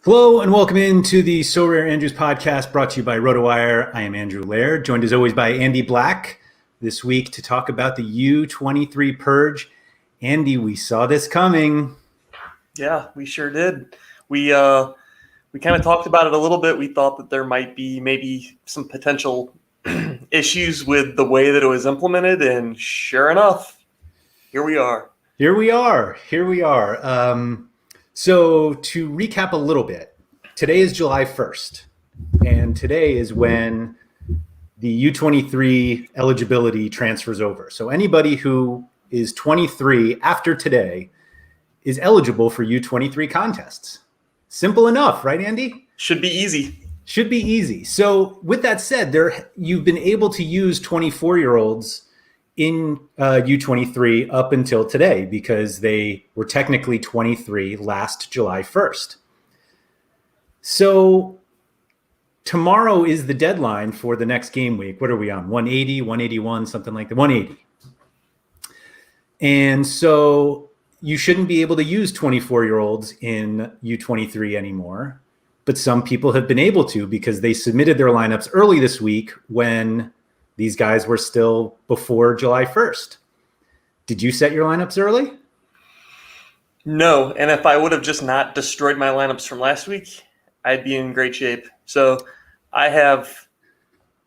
Hello and welcome into the SorareAndrews podcast brought to you by RotoWire. I am Andrew Laird, joined as always by Andy Black this week to talk about the U23 Purge. Andy, we saw this coming. Yeah, we sure did. We kind of talked about it a little bit. We thought that there might be maybe some potential issues with the way that it was implemented, and sure enough, here we are. So to recap a little bit, today is July 1st, and today is when the U23 eligibility transfers over. So anybody who is 23 after today is eligible for U23 contests. Simple enough, right, Andy? Should be easy. So with that said, you've been able to use 24-year-olds in U23 up until today because they were technically 23 last July 1st. So tomorrow is the deadline for the next game week. What are we on? 180, 181, something like that. 180. And so you shouldn't be able to use 24-year-olds in U23 anymore. But some people have been able to because they submitted their lineups early this week when these guys were still before July 1st. Did you set your lineups early? No, and if I would have just not destroyed my lineups from last week, I'd be in great shape. So I have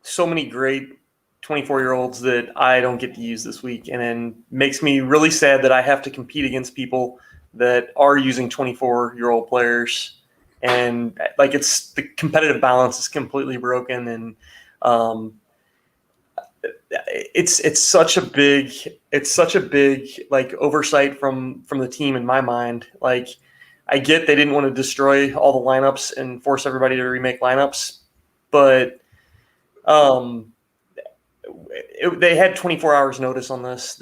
so many great 24-year-olds that I don't get to use this week, and it makes me really sad that I have to compete against people that are using 24-year-old players. And like it's the competitive balance is completely broken, and it's such a big like oversight from the team in my mind. Like I get they didn't want to destroy all the lineups and force everybody to remake lineups, but they had 24 hours notice on this.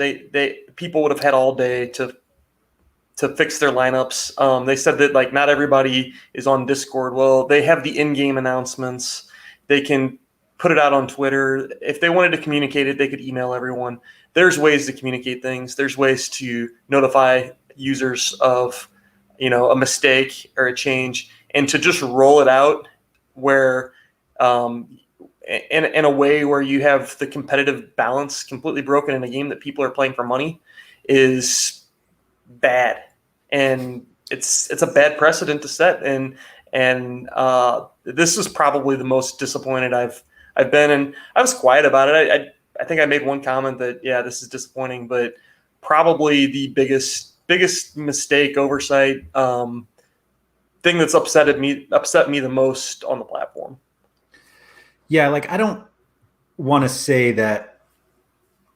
People would have had all day to fix their lineups. They said that like not everybody is on Discord. Well, they have the in-game announcements. They can put it out on Twitter. If they wanted to communicate it, they could email everyone. There's ways to communicate things. There's ways to notify users of, a mistake or a change, and to just roll it out where in a way where you have the competitive balance completely broken in a game that people are playing for money is bad. And it's a bad precedent to set. And this is probably the most disappointed I've been, and I was quiet about it. I think I made one comment that, yeah, this is disappointing, but probably the biggest mistake, oversight, thing that's upset me the most on the platform. Yeah, like I don't want to say that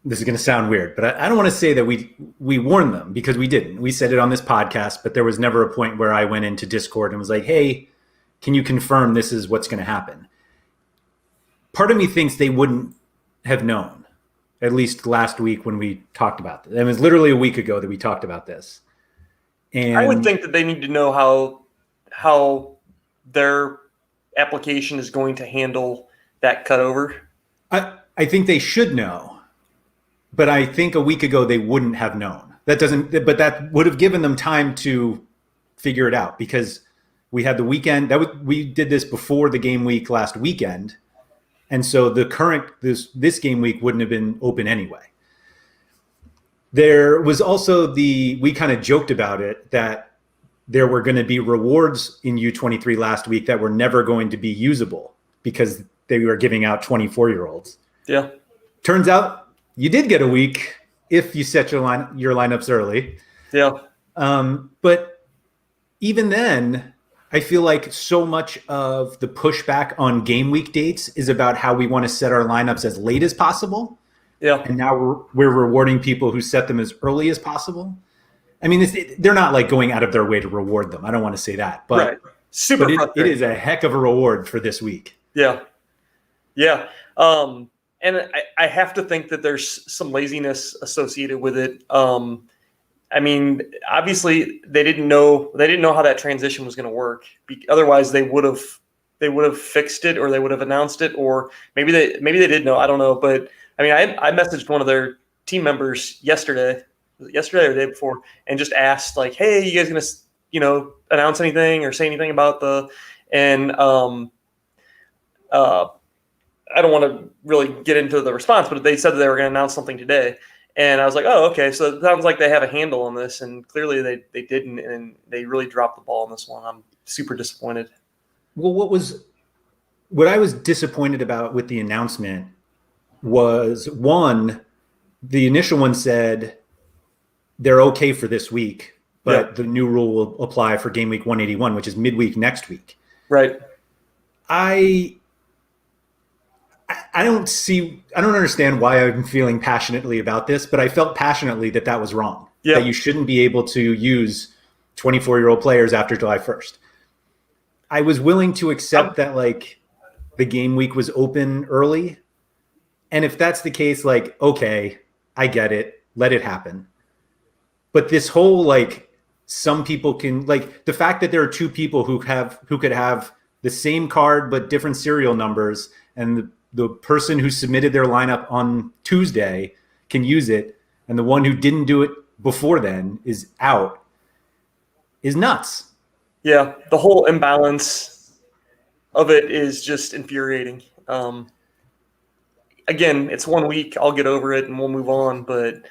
this is going to sound weird, but I don't want to say that we warned them, because we didn't. We said it on this podcast, but there was never a point where I went into Discord and was like, hey, can you confirm this is what's going to happen? Part of me thinks they wouldn't have known, at least last week when we talked about this. It was literally a week ago that we talked about this. And I would think that they need to know how their application is going to handle that cutover. I think they should know, but I think a week ago they wouldn't have known. But that would have given them time to figure it out, because we had the weekend we did this before the game week last weekend. And so this game week wouldn't have been open anyway. There was also we kind of joked about it, that there were going to be rewards in U23 last week that were never going to be usable because they were giving out 24-year-olds. Yeah. Turns out you did get a week if you set your lineups early. Yeah. But even then, I feel like so much of the pushback on game week dates is about how we want to set our lineups as late as possible. Yeah. And now we're rewarding people who set them as early as possible. I mean, they're not like going out of their way to reward them. I don't want to say that, but, right. It is a heck of a reward for this week. Yeah. Yeah. And I have to think that there's some laziness associated with it. I mean, obviously they didn't know how that transition was going to work. Otherwise they would have fixed it, or they would have announced it, or maybe they did know. I don't know. But I mean, I messaged one of their team members yesterday or the day before, and just asked like, hey, you guys going to, announce anything or say anything about and I don't want to really get into the response, but they said that they were going to announce something today. And I was like, oh, okay. So it sounds like they have a handle on this. And clearly they didn't. And they really dropped the ball on this one. I'm super disappointed. Well, what I was disappointed about with the announcement was, one, the initial one said they're okay for this week, but the new rule will apply for game week 181, which is midweek next week. Right. I don't understand why I'm feeling passionately about this, but I felt passionately that was wrong. Yeah. That you shouldn't be able to use 24-year-old players after July 1st. I was willing to accept that like the game week was open early. And if that's the case, like, okay, I get it. Let it happen. But this whole, like, some people can, like, the fact that there are two people who could have the same card but different serial numbers, and the person who submitted their lineup on Tuesday can use it, and the one who didn't do it before then is out, is nuts. Yeah, the whole imbalance of it is just infuriating. Again, it's 1 week. I'll get over it and we'll move on. But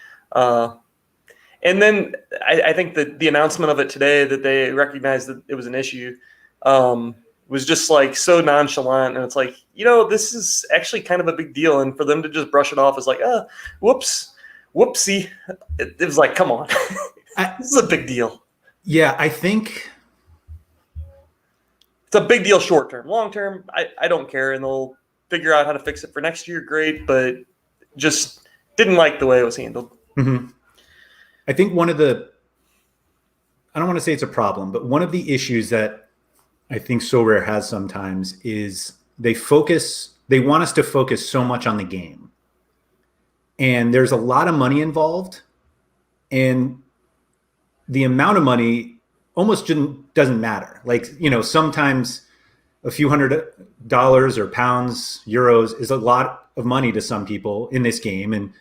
and then I think that the announcement of it today, that they recognized that it was an issue, was just like so nonchalant. And it's like, this is actually kind of a big deal. And for them to just brush it off as like, whoopsie. It was like, come on. This is a big deal. Yeah, I think it's a big deal short term. Long term, I don't care. And they'll figure out how to fix it for next year. Great. But just didn't like the way it was handled. Mm-hmm. I think I don't want to say it's a problem, but one of the issues that I think SoRare has sometimes is they want us to focus so much on the game. And there's a lot of money involved. And the amount of money almost doesn't matter. Like, sometimes a few $100s or pounds, euros is a lot of money to some people in this game. And,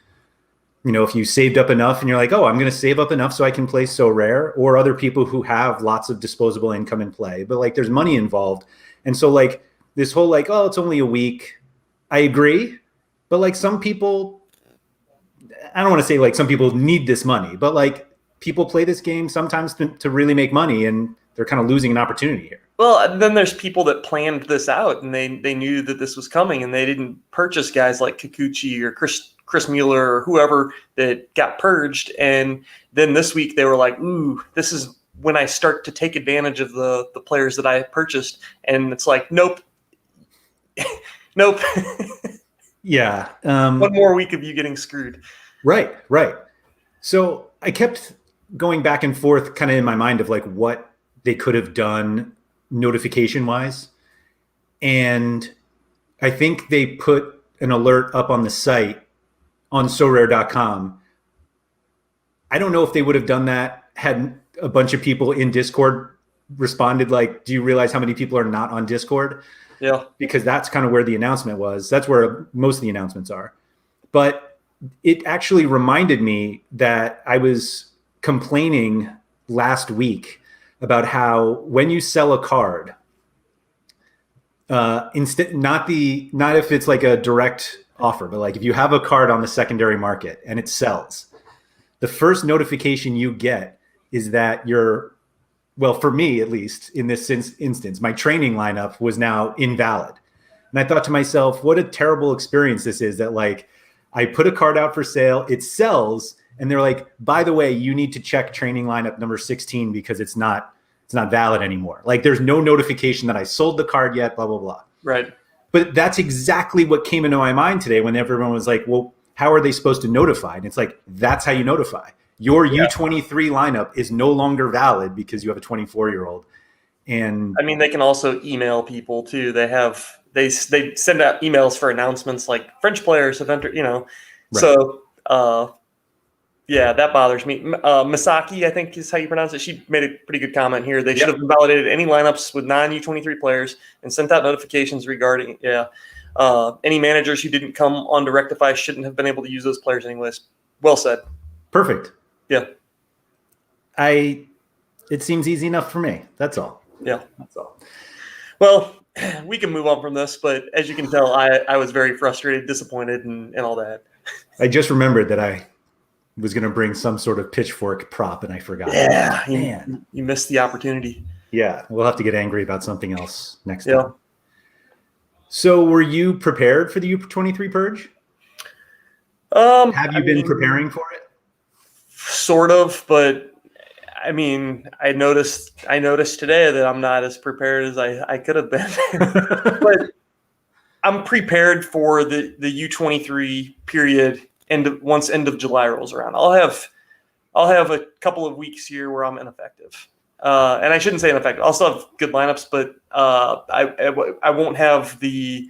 if you saved up enough and you're like, oh, I'm going to save up enough so I can play SoRare, or other people who have lots of disposable income in play, but like there's money involved. And so like this whole like, oh, it's only a week. I agree. But like some people, I don't want to say like some people need this money, but like people play this game sometimes to really make money, and they're kind of losing an opportunity here. Well, then there's people that planned this out, and they knew that this was coming, and they didn't purchase guys like Kikuchi or Chris Mueller or whoever that got purged. And then this week they were like, ooh, this is when I start to take advantage of the players that I purchased. And it's like, nope. Nope. Yeah. 1 more week of you getting screwed. Right. So I kept going back and forth kind of in my mind of like what they could have done notification wise. And I think they put an alert up on the site on sorare.com. I don't know if they would have done that had a bunch of people in Discord responded like, do you realize how many people are not on Discord? Yeah. Because that's kind of where the announcement was. That's where most of the announcements are. But it actually reminded me that I was complaining last week about how when you sell a card, not if it's like a direct offer, but like if you have a card on the secondary market and it sells, the first notification you get is that for me at least in this instance, my training lineup was now invalid. And I thought to myself, what a terrible experience this is, that like I put a card out for sale, it sells, and they're like, by the way, you need to check training lineup number 16 because it's not valid anymore. Like there's no notification that I sold the card yet, blah, blah, blah. Right. But that's exactly what came into my mind today when everyone was like, well, how are they supposed to notify? And it's like, that's how you notify. Your U23 lineup is no longer valid because you have a 24-year-old. And I mean, they can also email people too. They send out emails for announcements like French players have entered, Right. So, yeah, that bothers me. Misaki, I think is how you pronounce it. She made a pretty good comment here. They should have validated any lineups with non-U23 players and sent out notifications regarding, any managers who didn't come on to rectify shouldn't have been able to use those players anyways. Well said. Perfect. Yeah. I it seems easy enough for me. That's all. Yeah. That's all. Well, we can move on from this, but as you can tell, I was very frustrated, disappointed, and all that. I just remembered that I was going to bring some sort of pitchfork prop, and I forgot. Yeah, Man. you missed the opportunity. Yeah, we'll have to get angry about something else next Yeah. time. So were you prepared for the U23 Purge? Have you been preparing for it? Sort of, but I mean, I noticed today that I'm not as prepared as I could have been. But I'm prepared for the U23 period once end of July rolls around. I'll have a couple of weeks here where I'm ineffective. And I shouldn't say ineffective. I'll still have good lineups, but I won't have the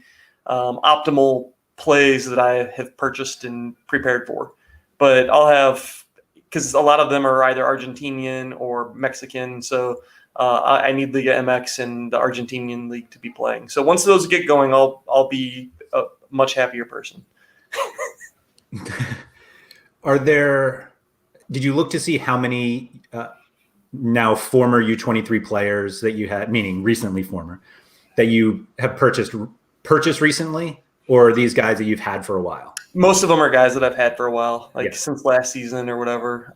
optimal plays that I have purchased and prepared for. But I'll have, because a lot of them are either Argentinian or Mexican. So I need Liga MX and the Argentinian league to be playing. So once those get going, I'll be a much happier person. Did you look to see how many now former U23 players that you had, meaning recently former, that you have purchased recently, or are these guys that you've had for a while? Most of them are guys that I've had for a while, since last season or whatever.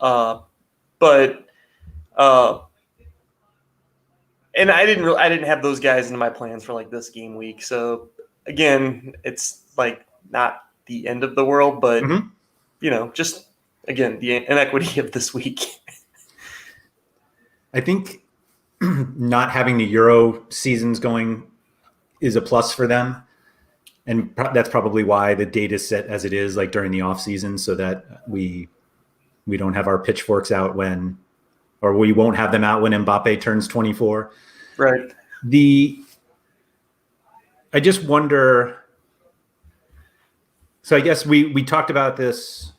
And I didn't have those guys in my plans for like this game week. So again, it's like not the end of the world, but just again, the inequity of this week. I think not having the Euro seasons going is a plus for them. And that's probably why the date is set as it is, like during the off season, so that we don't have our pitchforks out or we won't have them out when Mbappe turns 24. Right. I just wonder. So I guess we talked about this,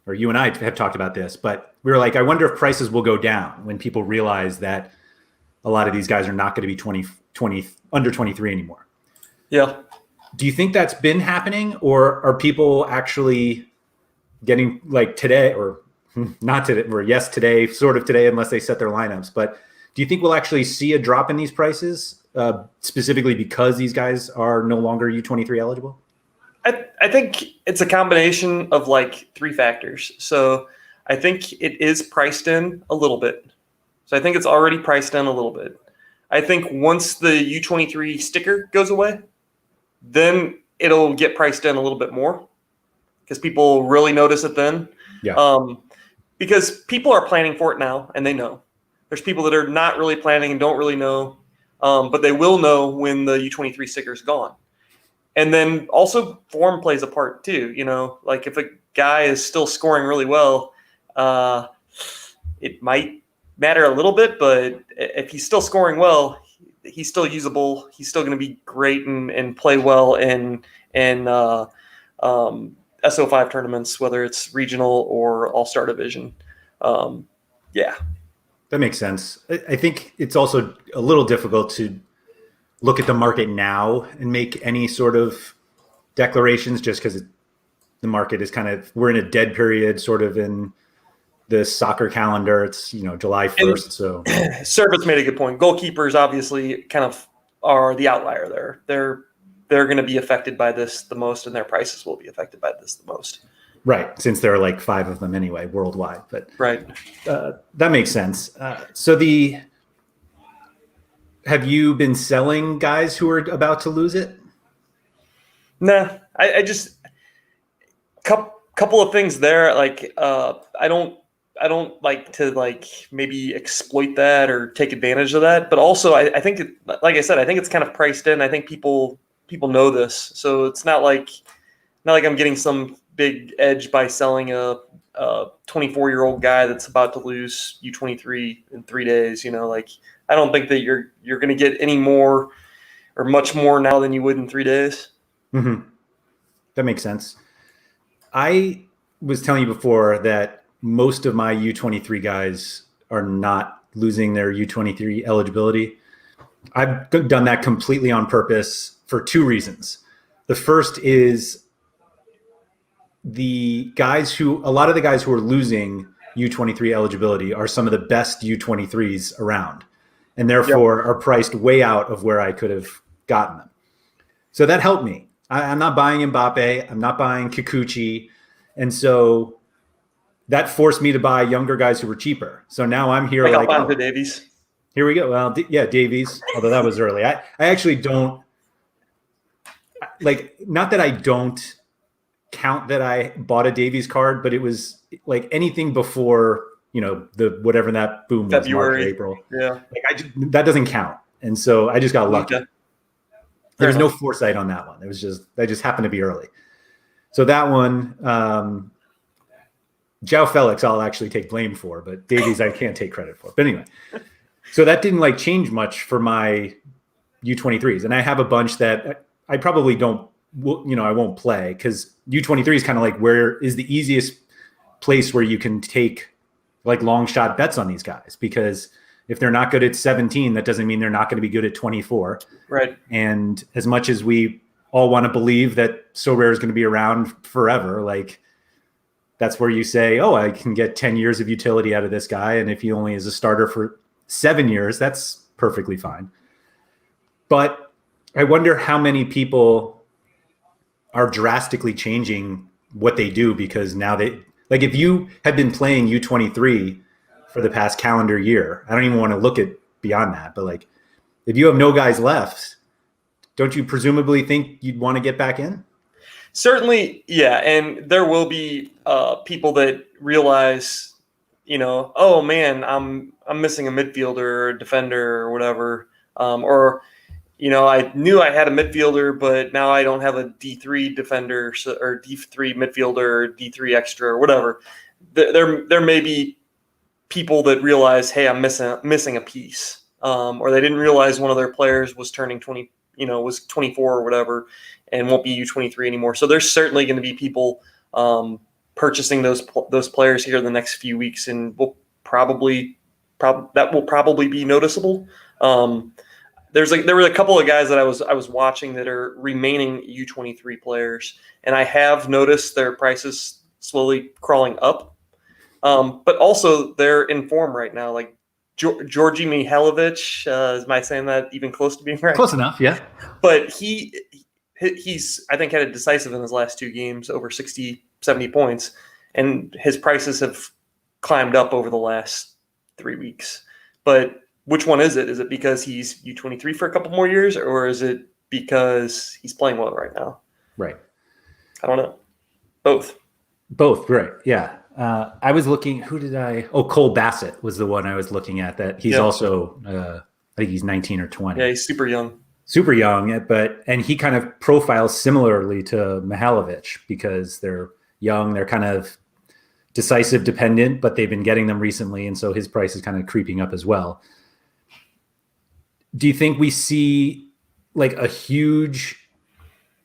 or you and I have talked about this, but we were like, I wonder if prices will go down when people realize that a lot of these guys are not going to be 20 under 23 anymore. Yeah. Do you think that's been happening, or are people actually getting like today, or not today, or yes, today, sort of today, unless they set their lineups, but do you think we'll actually see a drop in these prices specifically because these guys are no longer U23 eligible? I think it's a combination of like three factors. So I think it is priced in a little bit. So I think it's already priced in a little bit. I think once the U23 sticker goes away, then it'll get priced in a little bit more because people really notice it then. Yeah. Because people are planning for it now and they know. There's people that are not really planning and don't really know, but they will know when the U23 sticker is gone. And then also form plays a part too. Like if a guy is still scoring really well, it might matter a little bit, but if he's still scoring well, he's still usable. He's still going to be great and play well in SO5 tournaments, whether it's regional or all-star division. Yeah. That makes sense. I think it's also a little difficult to look at the market now and make any sort of declarations just because the market is we're in a dead period sort of in the soccer calendar. It's, July 1st. So Service made a good point. Goalkeepers obviously kind of are the outlier there. They're going to be affected by this the most, and their prices will be affected by this the most. Right, since there are like 5 of them anyway worldwide. But right, that makes sense. Have you been selling guys who are about to lose it? Nah, I just couple of things there. Like I don't like to maybe exploit that or take advantage of that. But also I think like I said, I think it's kind of priced in. I think people know this, so it's not like I'm getting some big edge by selling a 24-year-old guy that's about to lose U23 in 3 days. I don't think that you're going to get any more or much more now than you would in 3 days. Mm-hmm. That makes sense. I was telling you before that most of my U23 guys are not losing their U23 eligibility. I've done that completely on purpose for 2 reasons. The first is a lot of the guys who are losing U23 eligibility are some of the best U23s around, and therefore are priced way out of where I could have gotten them. So that helped me. I'm not buying Mbappe. I'm not buying Kikuchi. And so that forced me to buy younger guys who were cheaper. So now I'm here like like, Alphonso Davies. Here we go. Well, yeah, Davies, although that was early. I actually don't like, not that I don't count that I bought a Davies card, but it was like anything before, the whatever that boom was, February. March or April. Yeah. That doesn't count. And so I just got lucky. Okay. There was no foresight on that one. It was that just happened to be early. So that one, João Felix, I'll actually take blame for, but Davies, I can't take credit for. But anyway, so that didn't like change much for my U23s. And I have a bunch that I probably don't, I won't play, because U23 is kind of like where is the easiest place where you can take like long shot bets on these guys, because if they're not good at 17, that doesn't mean they're not going to be good at 24. Right. And as much as we all want to believe that Sorare is going to be around forever, like that's where you say, oh, I can get 10 years of utility out of this guy. And if he only is a starter for 7 years, that's perfectly fine. But I wonder how many people are drastically changing what they do, because now like if you had been playing U23 for the past calendar year, I don't even want to look at beyond that, but like if you have no guys left, don't you presumably think you'd want to get back in? Certainly, yeah. And there will be people that realize, oh man, I'm missing a midfielder or a defender or whatever. I knew I had a midfielder, but now I don't have a D3 defender or D3 midfielder or D3 extra or whatever. There may be people that realize, hey, I'm missing a piece, or they didn't realize one of their players was turning 20, was 24 or whatever, and won't be U23 anymore. So there's certainly going to be people purchasing those players here in the next few weeks, and that will probably be noticeable. There were a couple of guys that I was watching that are remaining U23 players, and I have noticed their prices slowly crawling up. But also they're in form right now. Like Georgi Mihailovic, am I saying that even close to being right? Close enough, yeah. But he's I think had a decisive in his last 2 games, over 60, 70 points, and his prices have climbed up over the last 3 weeks. But which one is it? Is it because he's U23 for a couple more years, or is it because he's playing well right now? Right. I don't know. Both, right. Yeah. I was looking, Cole Bassett was the one I was looking at, that he's also, I think he's 19 or 20. Yeah, he's super young, and he kind of profiles similarly to Mihailovic, because they're young, they're kind of decisive dependent, but they've been getting them recently. And so his price is kind of creeping up as well. Do you think we see like a huge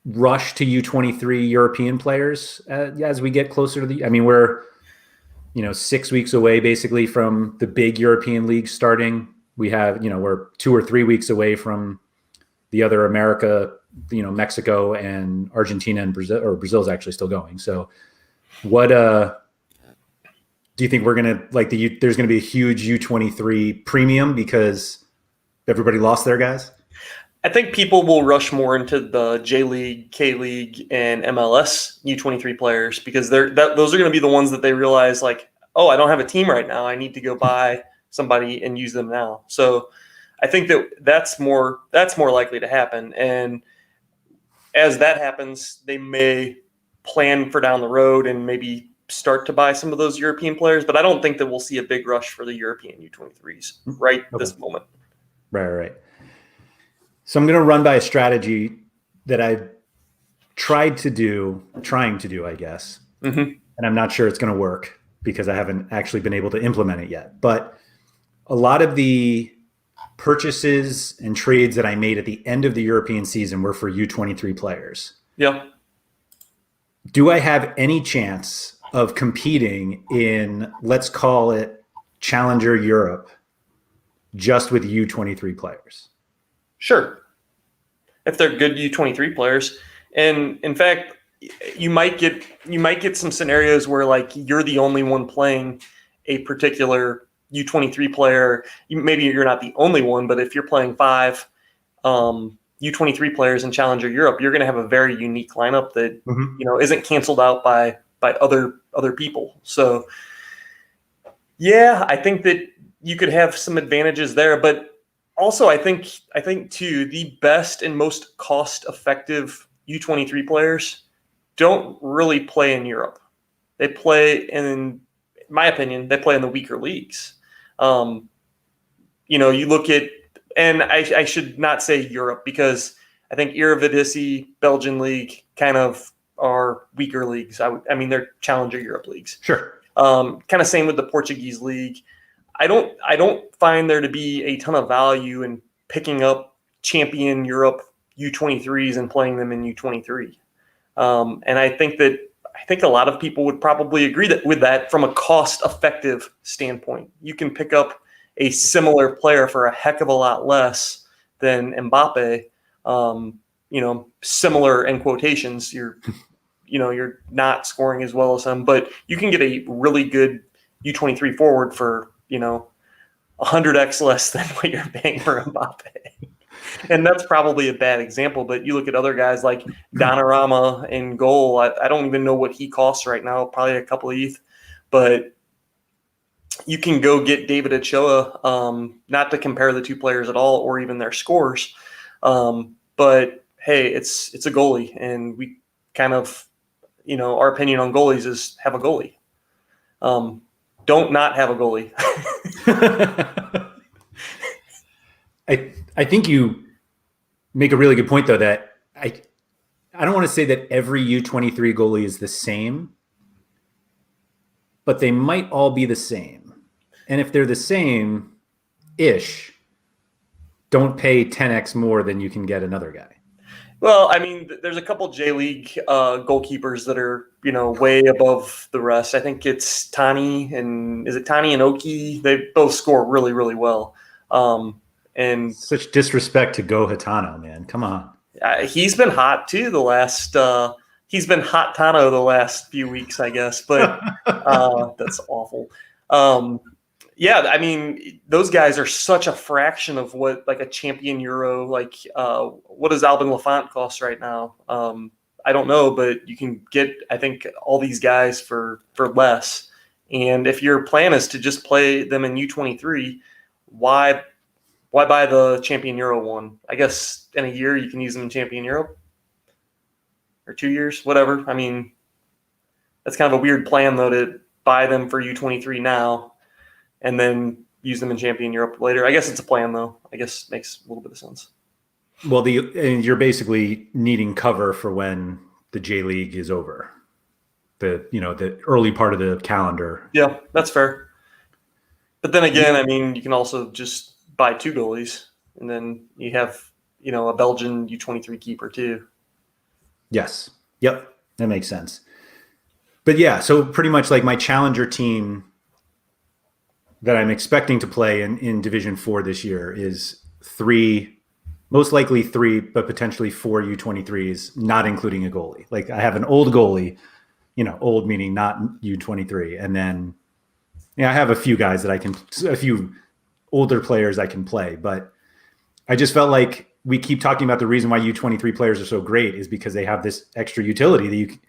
rush to U23 European players as we get closer to we're 6 weeks away basically from the big European leagues starting. We have, we're 2 or 3 weeks away from the other America, Mexico and Argentina and Brazil, or Brazil's actually still going. So what do you think we're going to there's going to be a huge U23 premium because everybody lost their guys? I think people will rush more into the J League, K League, and MLS U23 players, because those are going to be the ones that they realize, like, oh, I don't have a team right now. I need to go buy somebody and use them now. So I think that's more likely to happen. And as that happens, they may plan for down the road and maybe start to buy some of those European players. But I don't think that we'll see a big rush for the European U23s this moment. Right. So I'm going to run by a strategy that I've trying to do, I guess. Mm-hmm. And I'm not sure it's going to work because I haven't actually been able to implement it yet. But a lot of the purchases and trades that I made at the end of the European season were for U23 players. Yeah. Do I have any chance of competing in, let's call it Challenger Europe, just with U23 players? Sure. If they're good U23 players. And in fact, you might get some scenarios where like you're the only one playing a particular U23 player, maybe you're not the only one, but if you're playing 5 U23 players in Challenger Europe, you're going to have a very unique lineup that isn't canceled out by other people. So yeah, I think that you could have some advantages there, but also I think too, the best and most cost-effective U23 players don't really play in Europe. They play in my opinion, they play in the weaker leagues. You look at, and I should not say Europe, because I think Eredivisie, Belgian league kind of are weaker leagues. I mean, they're Challenger Europe leagues. Sure. Kind of same with the Portuguese league. I don't find there to be a ton of value in picking up champion Europe U23s and playing them in U23. And I think a lot of people would probably agree with that from a cost-effective standpoint. You can pick up a similar player for a heck of a lot less than Mbappe. Similar in quotations. You're not scoring as well as him, but you can get a really good U23 forward for 100x less than what you're paying for Mbappe. And that's probably a bad example, but you look at other guys like Donnarumma in goal. I don't even know what he costs right now, probably a couple of ETH, but you can go get David Ochoa, not to compare the two players at all or even their scores. But hey, it's a goalie, and we kind of, our opinion on goalies is have a goalie. Don't not have a goalie. I think you make a really good point, though, that I don't want to say that every U23 goalie is the same, but they might all be the same. And if they're the same-ish, don't pay 10x more than you can get another guy. Well, I mean, there's a couple J League goalkeepers that are, way above the rest. I think it's Tani and Oki? They both score really, really well. And such disrespect to Go Hitano, man. Come on. He's been hot too he's been hot Tano the last few weeks, I guess, but that's awful. Yeah, I mean, those guys are such a fraction of what like a champion Euro, what does Albin Lafont cost right now? I don't know, but you can get, I think, all these guys for less. And if your plan is to just play them in U23, why buy the champion Euro one? I guess in a year you can use them in champion Europe, or 2 years, whatever. I mean, that's kind of a weird plan though, to buy them for U23 now and then use them in champion Europe later. I guess it's a plan though. I guess it makes a little bit of sense. Well, and you're basically needing cover for when the J League is over. The early part of the calendar. Yeah, that's fair. But then again, I mean, you can also just buy 2 goalies, and then you have, a Belgian U23 keeper too. Yes. Yep. That makes sense. But yeah, so pretty much like my challenger team that I'm expecting to play in Division 4 this year is 3, most likely 3, but potentially 4 U23s, not including a goalie. Like I have an old goalie, old meaning not U23. And then, I have a few guys a few older players I can play, but I just felt like we keep talking about the reason why U23 players are so great is because they have this extra utility that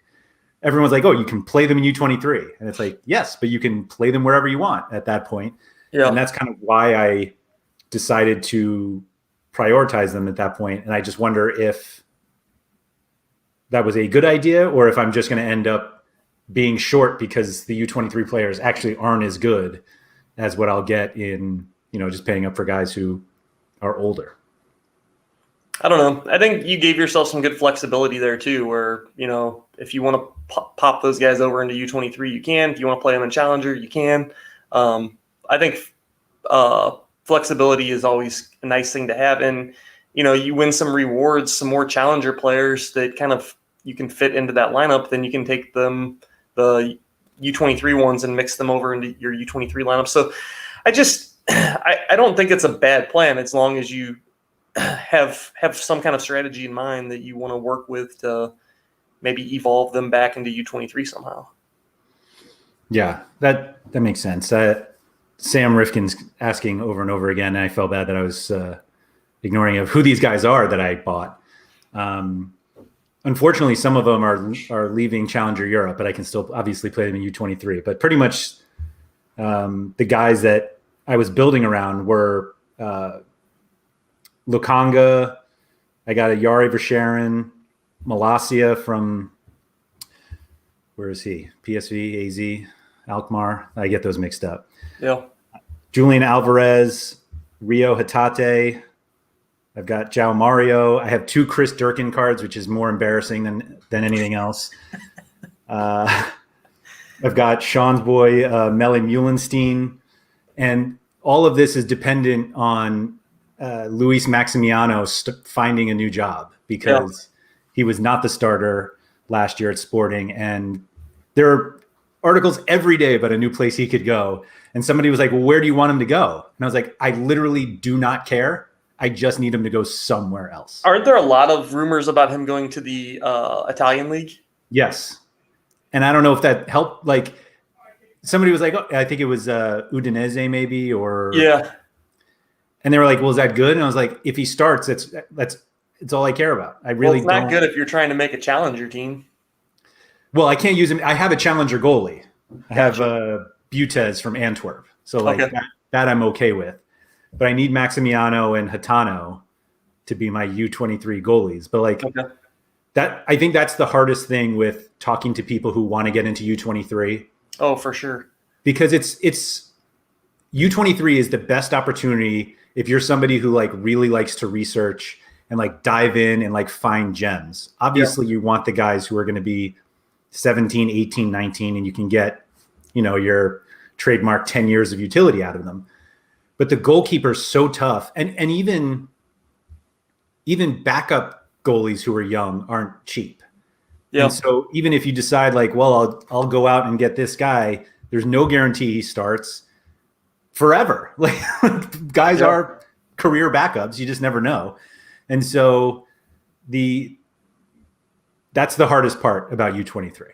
everyone's like, oh, you can play them in U23. And it's like, yes, but you can play them wherever you want at that point. Yeah. And that's kind of why I decided to prioritize them at that point. And I just wonder if that was a good idea or if I'm just going to end up being short because the U23 players actually aren't as good as what I'll get in, just paying up for guys who are older. I don't know. I think you gave yourself some good flexibility there too, where, if you want to pop those guys over into U23, you can. If you want to play them in Challenger, you can. I think flexibility is always a nice thing to have. And, you win some rewards, some more Challenger players that kind of you can fit into that lineup, then you can take the U23 ones and mix them over into your U23 lineup. So I don't think it's a bad plan as long as you have some kind of strategy in mind that you want to work with to maybe evolve them back into U23 somehow. Yeah, that makes sense. Sam Rifkin's asking over and over again, and I felt bad that I was ignoring of who these guys are that I bought. Unfortunately, some of them are leaving Challenger Europe, but I can still obviously play them in U23. But pretty much the guys that I was building around were Lukanga. I got a Yari Verscharen, Malasia from, where is he? PSV, AZ, Alkmaar. I get those mixed up. Yeah. Julian Alvarez, Rio Hatate. I've got João Mario. I have 2 Chris Durkin cards, which is more embarrassing than anything else. I've got Sean's boy, Melle Muhlenstein. And all of this is dependent on Luis Maximiano finding a new job, because he was not the starter last year at Sporting. And there are articles every day about a new place he could go. And somebody was like, well, where do you want him to go? And I was like, I literally do not care. I just need him to go somewhere else. Aren't there a lot of rumors about him going to the Italian league? Yes. And I don't know if that helped. Like, somebody was like, oh, I think it was Udinese maybe, or. Yeah. And they were like, well, is that good? And I was like, if he starts, it's all I care about. I really don't. It's not good if you're trying to make a challenger team. Well, I can't use him. I have a challenger goalie. I have Butez from Antwerp. So like that I'm okay with. But I need Maximiano and Hitano to be my U23 goalies. But like that, I think that's the hardest thing with talking to people who want to get into U23. Oh, for sure. Because it's U23 is the best opportunity if you're somebody who like really likes to research and like dive in and like find gems. Obviously, you want the guys who are going to be 17, 18, 19, and you can get, your trademark 10 years of utility out of them. But the goalkeeper is so tough. And even backup goalies who are young aren't cheap. Yeah. And so even if you decide like, well, I'll go out and get this guy, there's no guarantee he starts forever. Like guys are career backups. You just never know. And so that's the hardest part about U23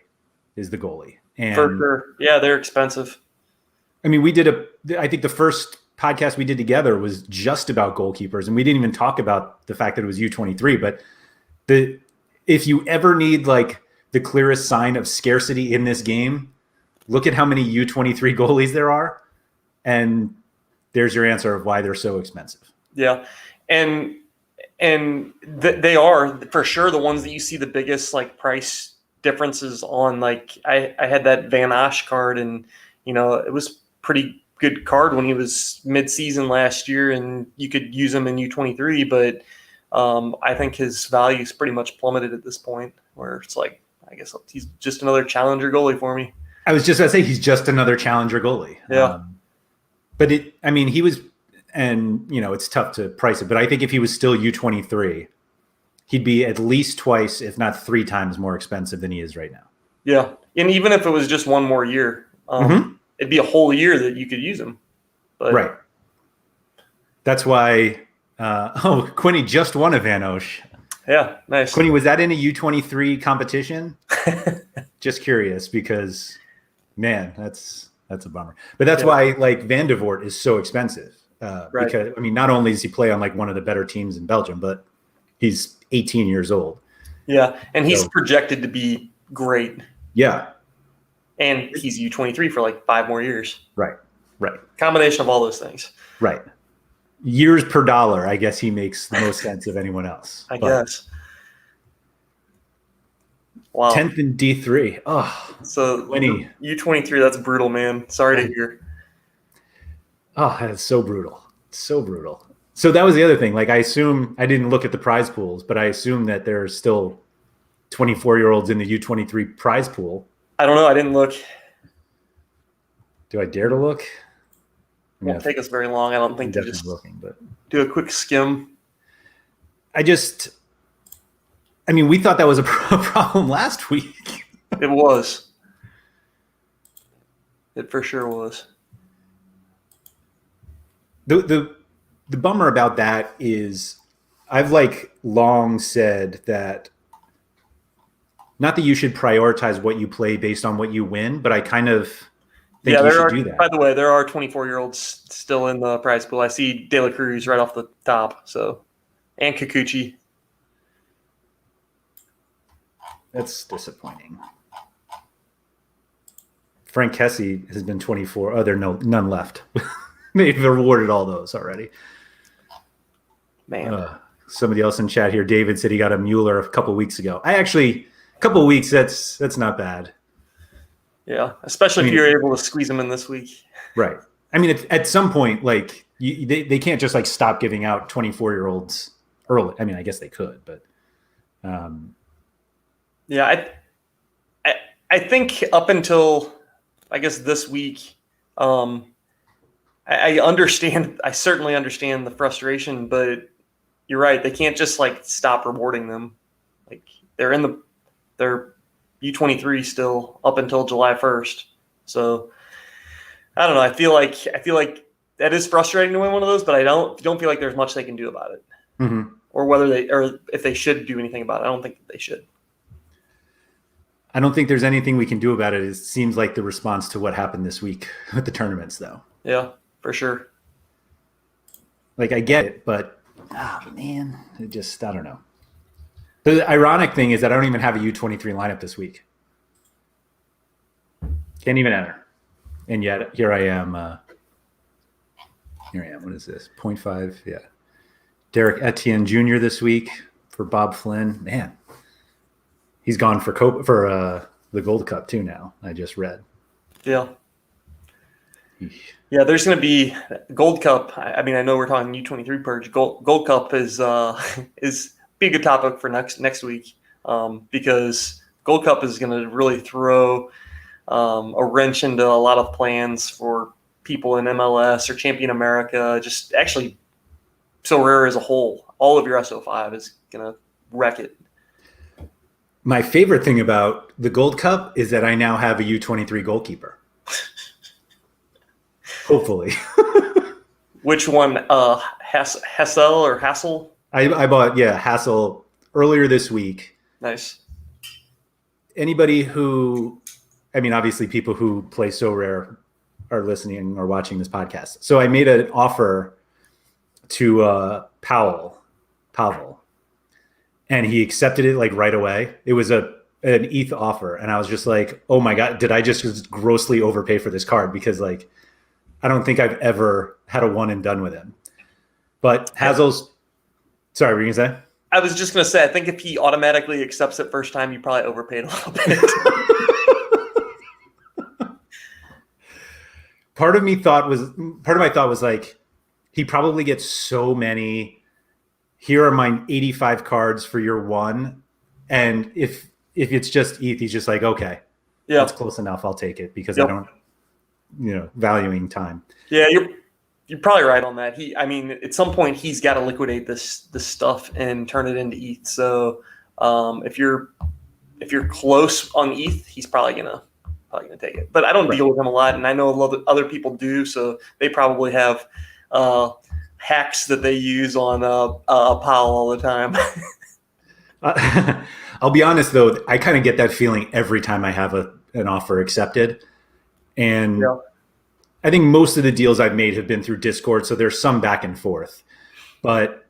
is the goalie. And for sure. Yeah, they're expensive. I mean, I think the first podcast we did together was just about goalkeepers, and we didn't even talk about the fact that it was U23. But if you ever need like the clearest sign of scarcity in this game, look at how many U23 goalies there are, and there's your answer of why they're so expensive. Yeah, and they are for sure the ones that you see the biggest like price differences on. Like I had that Van Asch card, and it was pretty good card when he was mid-season last year, and you could use him in U23, but I think his value's pretty much plummeted at this point, where it's like, I guess he's just another challenger goalie for me. I was just going to say he's just another challenger goalie. Yeah. But he was, and it's tough to price it, but I think if he was still U23, he'd be at least twice, if not 3 times more expensive than he is right now. Yeah. And even if it was just one more year, it'd be a whole year that you could use him. But. Right. That's why, Quinny just won a Van Osch. Yeah, nice. Quinny, was that in a U23 competition? Just curious, because, man, that's a bummer. But that's why, like, Van de Voort is so expensive. Right. Because, not only does he play on, like, one of the better teams in Belgium, but he's 18 years old. Yeah, and he's projected to be great. Yeah. And he's U23 for, like, 5 more years. Right. Combination of all those things. Right. Years per dollar, I guess he makes the most sense of anyone else. I guess. Wow. 10th in D3. Oh, so U23, that's brutal, man. Sorry to hear. Oh, that's so brutal. So brutal. So that was the other thing. Like, I assume, I didn't look at the prize pools, but I assume that there are still 24-year-olds in the U23 prize pool. I don't know. I didn't look. Do I dare to look? It won't take us very long. I don't think to just do a quick skim. We thought that was a problem last week. It was. It for sure was. The bummer about that is I've long said that not that you should prioritize what you play based on what you win, but I kind of think you should do By that. the way, there are 24-year-olds still in the prize pool. I see De La Cruz right off the top. So, and Kikuchi. That's disappointing. Frank Kessie has been 24. Oh, there are none left. They've awarded all those already. Man. Somebody else in chat here, David, said he got a Mueller a couple weeks ago. A couple of weeks, that's not bad. Yeah, especially if you're able to squeeze them in this week. Right. I mean, at some point, like they can't just like stop giving out 24-year-olds early. I mean, I guess they could, but yeah, I think up until I guess this week, I understand. I certainly understand the frustration, but you're right. They can't just like stop rewarding them. Like they're U23 still up until July 1st. So I don't know. I feel like that is frustrating to win one of those, but I don't feel like there's much they can do about it, or if they should do anything about it. I don't think they should. I don't think there's anything we can do about it. It seems like the response to what happened this week with the tournaments, though. Yeah, for sure. Like I get it, but man, I don't know. The ironic thing is that I don't even have a U23 lineup this week. Can't even enter. And yet here I am. What is this? 0.5. Yeah. Derek Etienne Jr. this week for Bob Flynn. Man, he's gone for the Gold Cup too now. I just read. Yeah. Yeah, there's going to be Gold Cup. I mean, I know we're talking U23 Purge. Gold Cup is be a good topic for next week because Gold Cup is going to really throw a wrench into a lot of plans for people in MLS or Champion America. Just actually, Sorare as a whole, all of your SO5 is going to wreck it. My favorite thing about the Gold Cup is that I now have a U23 goalkeeper. Hopefully. Which one? Hassel or Hassel? I bought, Hassel earlier this week. Nice. Anybody who, I mean, obviously people who play Sorare are listening or watching this podcast. So I made an offer to Pavel, and he accepted it like right away. It was an ETH offer. And I was just like, oh my God, did I just grossly overpay for this card? Because like, I don't think I've ever had a one and done with him. But Hassel's, sorry, what were you going to say? I was just going to say, I think if he automatically accepts it first time, you probably overpaid a little bit. Part of my thought was like, he probably gets so many, here are my 85 cards for your one. And if it's just ETH, he's just like, okay, that's close enough. I'll take it because I don't, valuing time. Yeah, you're probably right on that. At some point he's got to liquidate this stuff and turn it into ETH. So if you're close on ETH, he's probably gonna take it. But I don't deal with him a lot, and I know a lot of other people do. So they probably have hacks that they use on Powell all the time. I'll be honest though, I kind of get that feeling every time I have an offer accepted. And I think most of the deals I've made have been through Discord, so there's some back and forth. But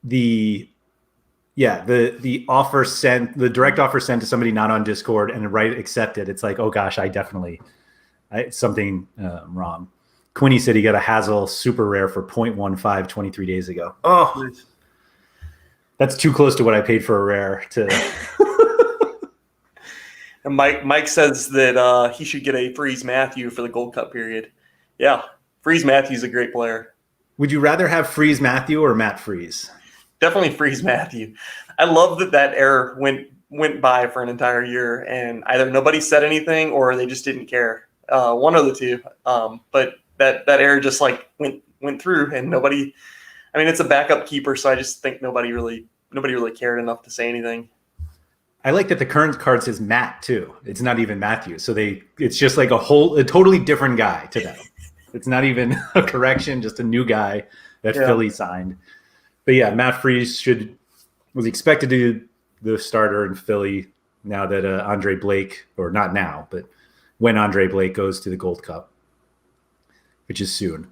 the offer sent, the direct offer sent to somebody not on Discord and accepted, it's like, oh gosh, something wrong. Quinny said he got a Hassel super rare for 0.15 23 days ago. Oh, that's too close to what I paid for a rare to. And Mike says that he should get a Freeze Matthew for the Gold Cup period. Yeah, Freeze Matthew's a great player. Would you rather have Freeze Matthew or Matt Freeze? Definitely Freeze Matthew. I love that error went by for an entire year, and either nobody said anything or they just didn't care. One of the two. But that error just like went through, and nobody. I mean, it's a backup keeper, so I just think nobody really cared enough to say anything. I like that the current card says Matt too. It's not even Matthew. So it's just like a totally different guy to them. It's not even a correction, just a new guy that Philly signed. But yeah, Matt Freeze was expected to be the starter in Philly now that Andre Blake, or not now, but when Andre Blake goes to the Gold Cup. which is soon.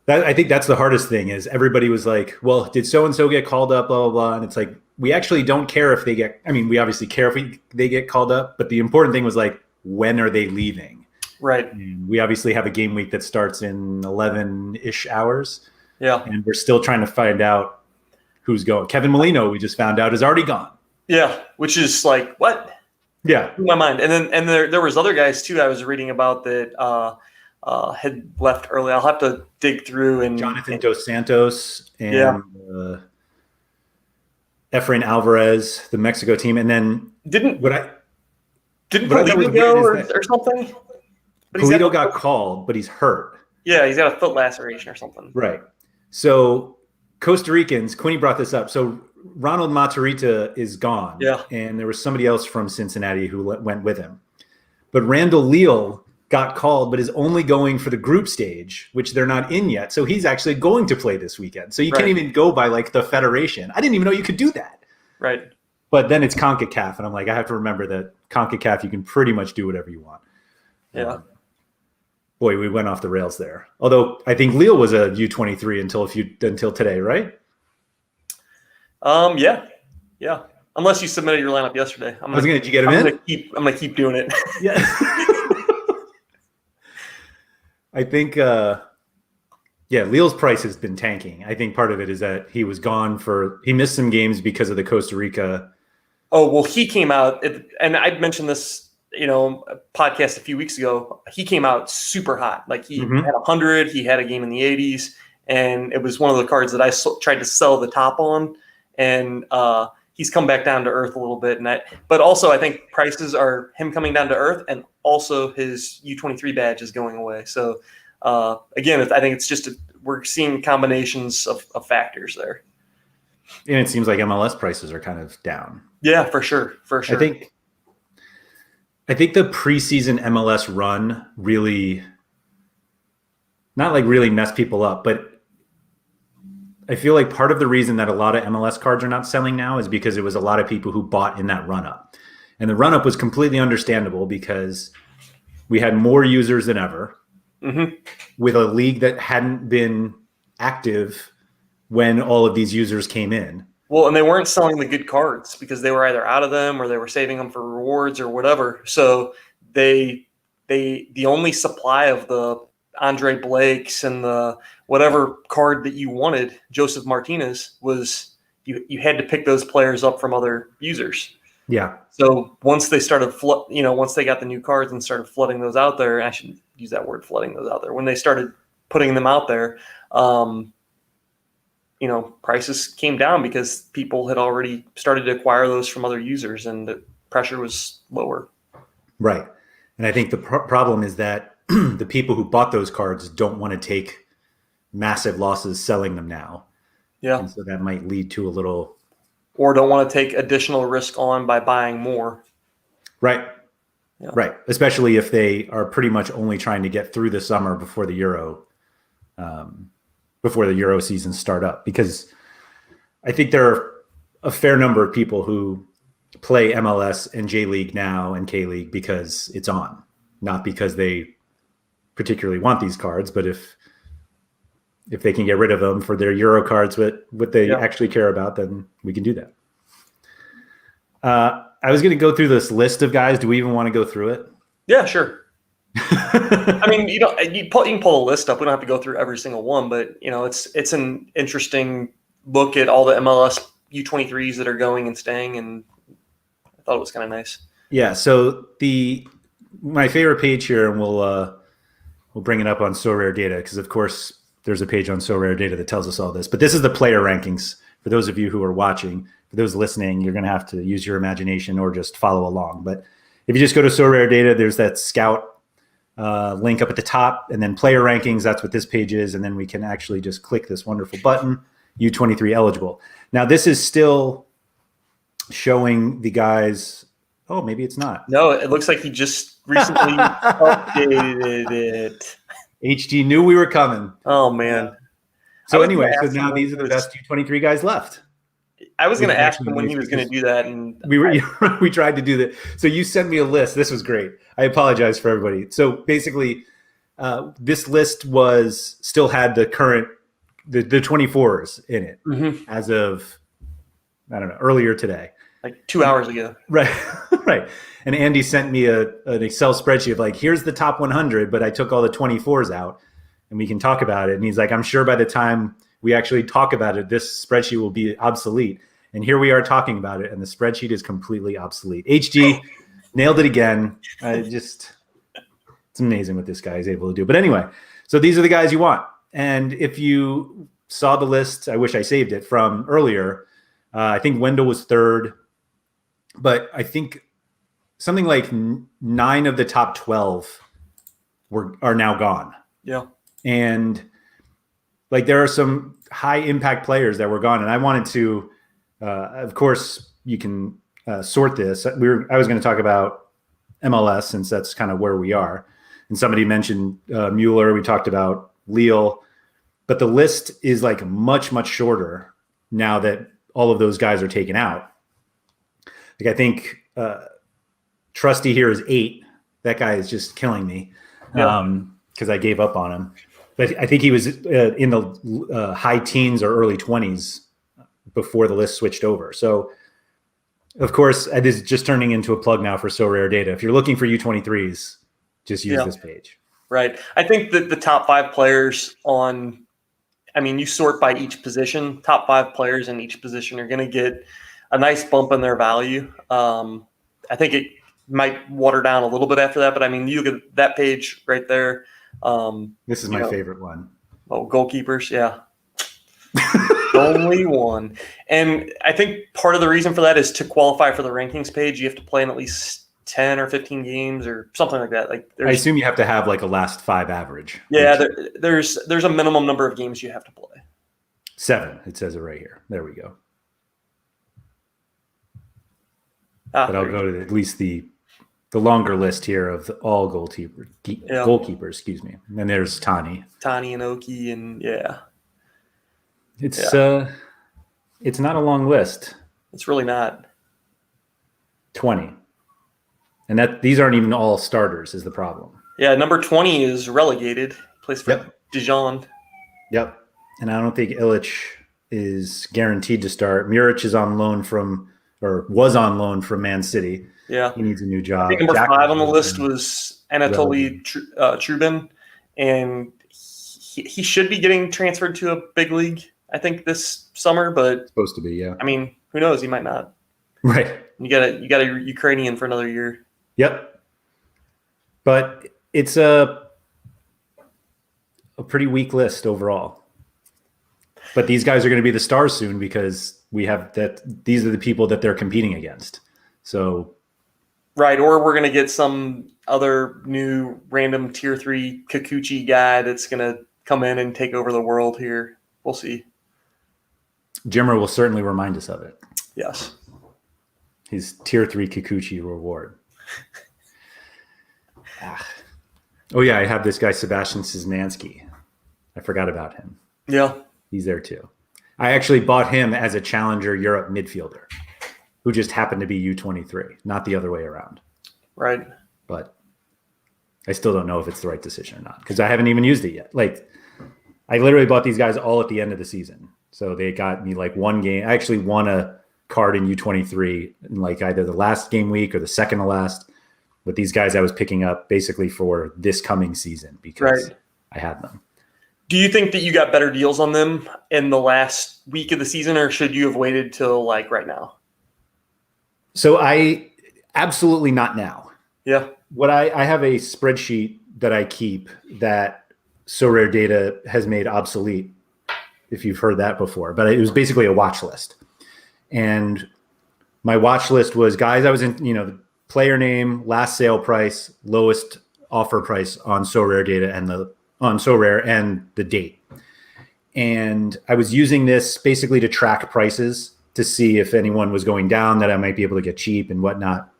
I think that's the hardest thing is everybody was like, well, did so-and-so get called up, blah, blah, blah. And it's like, we actually don't care if they get, I mean, we obviously care if they get called up, but the important thing was like, when are they leaving? Right. And we obviously have a game week that starts in 11-ish hours. Yeah. And we're still trying to find out who's going. Kevin Molino, we just found out, is already gone. Yeah. Which is like, what? Yeah. In my mind. And there was other guys too I was reading about that had left early. I'll have to dig through and Jonathan Dos Santos and Efrain Alvarez, the Mexico team, and then didn't Pulido go or something. Pulido got called, but he's hurt. Yeah, he's got a foot laceration or something. Right. So Costa Ricans, Quinny brought this up. So Ronald Matarrita is gone. Yeah. And there was somebody else from Cincinnati who went with him. But Randall Leal got called, but is only going for the group stage, which they're not in yet. So he's actually going to play this weekend. So you can't even go by like the federation. I didn't even know you could do that. Right. But then it's CONCACAF. And I'm like, I have to remember that CONCACAF, you can pretty much do whatever you want. Yeah. Boy, we went off the rails there. Although I think Leal was a U23 until today, right? Yeah. Unless you submitted your lineup yesterday. Did you get him in? I'm gonna keep doing it. Yeah. I think Leal's price has been tanking. I think part of it is that he missed some games because of the Costa Rica. Oh, well, he came out, and I mentioned this, podcast a few weeks ago. He came out super hot. Like he had 100, he had a game in the 80s, and it was one of the cards that I tried to sell the top on, and he's come back down to earth a little bit. But also I think prices are him coming down to earth, and also his U23 badge is going away. So again, I think it's just we're seeing combinations of factors there. And it seems like MLS prices are kind of down. Yeah, for sure. I think the preseason MLS run really messed people up, but I feel like part of the reason that a lot of MLS cards are not selling now is because it was a lot of people who bought in that run up. And the run up was completely understandable because we had more users than ever with a league that hadn't been active when all of these users came in. Well, and they weren't selling the good cards because they were either out of them or they were saving them for rewards or whatever. So the only supply of the Andre Blakes and the whatever card that you wanted, Joseph Martinez, was you had to pick those players up from other users. Yeah. So once they started once they got the new cards and started flooding those out there, I should use that word, flooding those out there. When they started putting them out there, prices came down because people had already started to acquire those from other users and the pressure was lower. Right. And I think the problem is that the people who bought those cards don't want to take massive losses selling them now. Yeah. And so that might lead to a little... Or don't want to take additional risk on by buying more. Right. Yeah. Right. Especially if they are pretty much only trying to get through the summer before the Euro seasons start up, because I think there are a fair number of people who play MLS and J League now and K League because it's on, not because they particularly want these cards, but if they can get rid of them for their Euro cards, what they actually care about, then we can do that. I was going to go through this list of guys. Do we even want to go through it? Yeah, sure. I mean, you can pull a list up. We don't have to go through every single one, but it's an interesting look at all the MLS U23s that are going and staying, and I thought it was kind of nice. Yeah. So my favorite page here, and we'll bring it up on Sorare Data because, of course, there's a page on Sorare Data that tells us all this. But this is the player rankings for those of you who are watching. For those listening, you're going to have to use your imagination or just follow along. But if you just go to Sorare Data, there's that scout link up at the top, and then player rankings. That's what this page is. And then we can actually just click this wonderful button, U23 eligible. Now, this is still showing the guys. Oh, maybe it's not. No, it looks like he just recently updated it. HG knew we were coming. Oh, man. So anyway, so now these are the best U23 guys left. I was going to ask him when he was going to do that. And we tried to do that. So you sent me a list. This was great. I apologize for everybody. So basically, this list still had the current, the 24s in it as of, I don't know, earlier today. Like 2 hours ago. Right. Right. And Andy sent me an Excel spreadsheet of like, here's the top 100, but I took all the 24s out and we can talk about it. And he's like, I'm sure by the time we actually talk about it, this spreadsheet will be obsolete. And here we are talking about it, and the spreadsheet is completely obsolete. HG nailed it again. It's amazing what this guy is able to do. But anyway, so these are the guys you want. And if you saw the list, I wish I saved it from earlier. I think Wendell was third, but I think something like 9 of the top 12 are now gone. Yeah. And like there are some high impact players that were gone, and I wanted to, of course, you can sort this. I was going to talk about MLS since that's kind of where we are. And somebody mentioned Mueller. We talked about Lille, but the list is like much, much shorter now that all of those guys are taken out. Like I think Trusty here is 8. That guy is just killing me because I gave up on him. But I think he was in the high teens or early 20s before the list switched over. So, of course, it is just turning into a plug now for SoRare data. If you're looking for U23s, just use this page. Right. I think that the top 5 players you sort by each position. Top 5 players in each position are going to get a nice bump in their value. I think it might water down a little bit after that, but I mean, you look at that page right there. This is my favorite one. Oh, goalkeepers. Yeah. Only one. And I think part of the reason for that is to qualify for the rankings page, you have to play in at least 10 or 15 games or something like that. Like I assume you have to have like a last 5 average. Yeah, there's a minimum number of games you have to play. 7. It says it right here. There we go. But I'll go to at least the longer list here of all goalkeepers, excuse me. And there's Tani and Oki, and it's not a long list. It's really not. 20. And these aren't even all starters is the problem. Yeah, number 20 is relegated. Plays for Dijon. Yep. And I don't think Illich is guaranteed to start. Muric is on loan was on loan from Man City. Yeah. He needs a new job. I think number 5 on the list was Anatoly Trubin, and he should be getting transferred to a big league, I think, this summer, but supposed to be, yeah. I mean, who knows? He might not. Right. You got a Ukrainian for another year. Yep. But it's a pretty weak list overall. But these guys are going to be the stars soon because these are the people that they're competing against. So right, or we're going to get some other new random tier 3 Kikuchi guy that's going to come in and take over the world here. We'll see. Jimmer will certainly remind us of it. Yes. His tier 3 Kikuchi reward. Oh, yeah, I have this guy, Sebastian Siznanski. I forgot about him. Yeah. He's there too. I actually bought him as a Challenger Europe midfielder who just happened to be U23, not the other way around. Right. But I still don't know if it's the right decision or not because I haven't even used it yet. Like, I literally bought these guys all at the end of the season. So they got me like one game. I actually won a card in U23 in like either the last game week or the second to last with these guys I was picking up basically for this coming season because I had them. Do you think that you got better deals on them in the last week of the season, or should you have waited till like right now? So I absolutely not now. Yeah. What I have a spreadsheet that I keep that SoRare data has made obsolete, if you've heard that before, but it was basically a watch list. And my watch list was guys I was in, the player name, last sale price, lowest offer price on SoRare data on SoRare and the date. And I was using this basically to track prices to see if anyone was going down that I might be able to get cheap and whatnot.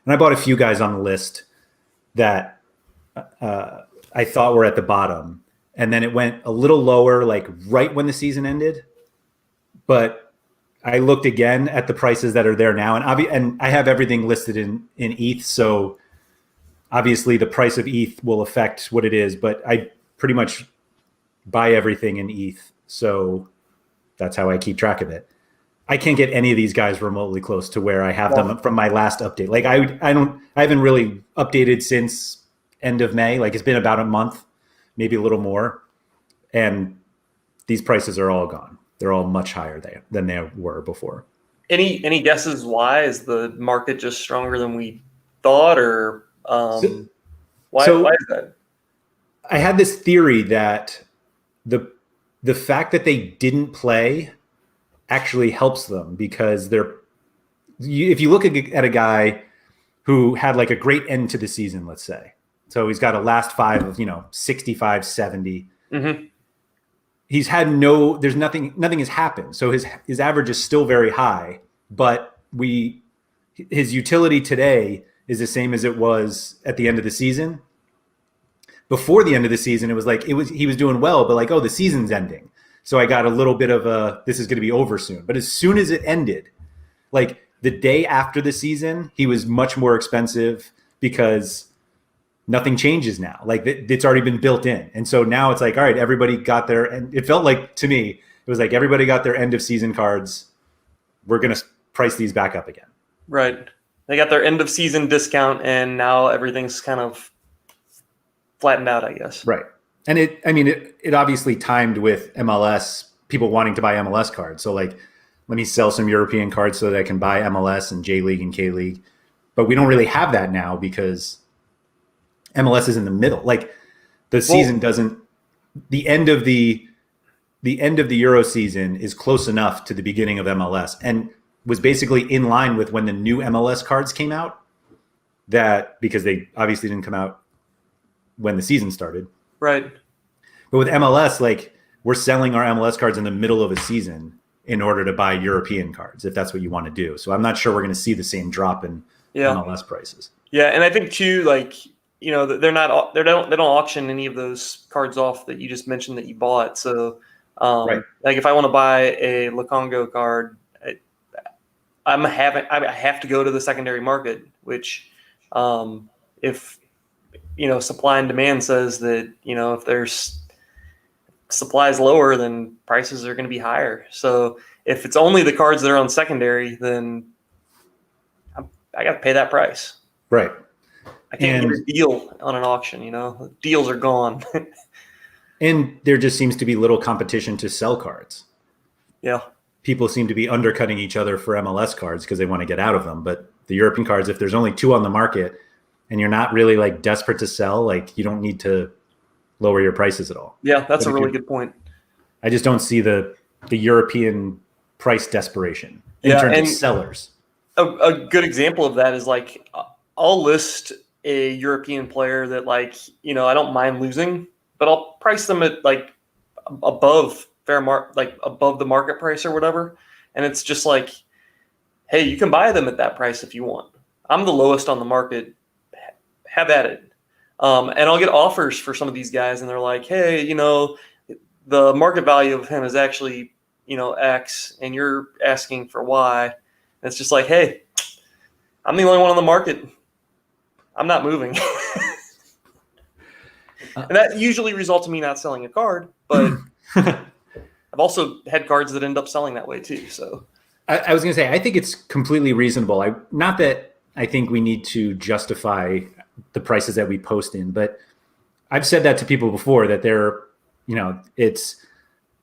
And I bought a few guys on the list that I thought were at the bottom. And then it went a little lower, like right when the season ended. But I looked again at the prices that are there now. And I have everything listed in ETH. So obviously the price of ETH will affect what it is, but I pretty much buy everything in ETH. So that's how I keep track of it. I can't get any of these guys remotely close to where I have them from my last update. Like I haven't really updated since end of May. Like it's been about a month, maybe a little more. And these prices are all gone. They're all much higher than they were before. Any guesses why? Is the market just stronger than we thought, or why is that? I had this theory that the fact that they didn't play actually helps them, because if you look at a guy who had like a great end to the season, let's say, so he's got a last five of 65, 70. Mm-hmm. He's had there's nothing has happened. So his average is still very high, but his utility today is the same as it was at the end of the season. Before the end of the season, it was like he was doing well, but like, oh, the season's ending. So I got a little bit of this is going to be over soon. But as soon as it ended, like the day after the season, he was much more expensive because nothing changes now. Like it's already been built in. And so now it's like, all right, everybody got their, and it felt like to me, it was like everybody got their end of season cards. We're going to price these back up again. Right. They got their end of season discount and now everything's kind of flattened out, I guess. Right. And it obviously timed with MLS, people wanting to buy MLS cards. So like, let me sell some European cards so that I can buy MLS and J League and K League. But we don't really have that now because MLS is in the middle. Like the season doesn't, the end of the Euro season is close enough to the beginning of MLS and was basically in line with when the new MLS cards came out, that because they obviously didn't come out when the season started. Right. But with MLS, like we're selling our MLS cards in the middle of a season in order to buy European cards, if that's what you want to do. So I'm not sure we're going to see the same drop in MLS prices. Yeah. And I think too, like, they don't auction any of those cards off that you just mentioned that you bought. So right. Like if I want to buy a Lukongo card, I have to go to the secondary market, which if supply and demand says that, if there's supply is lower, then prices are going to be higher. So if it's only the cards that are on secondary, then I got to pay that price. Right. I can't get a deal on an auction, deals are gone. And there just seems to be little competition to sell cards. Yeah. People seem to be undercutting each other for MLS cards because they want to get out of them. But the European cards, if there's only two on the market and you're not really like desperate to sell, like you don't need to lower your prices at all. Yeah, that's a really good point. I just don't see the European price desperation in terms of sellers. A good example of that is like I'll list a European player that I don't mind losing, but I'll price them at like above above the market price or whatever. And it's just like, hey, you can buy them at that price if you want. I'm the lowest on the market. Have at it. And I'll get offers for some of these guys and they're like, hey, the market value of him is actually, X and you're asking for Y. And it's just like, hey, I'm the only one on the market. I'm not moving. And that usually results in me not selling a card, but I've also had cards that end up selling that way too. So I was going to say, I think it's completely reasonable. Not that I think we need to justify the prices that we post in, but I've said that to people before that it's,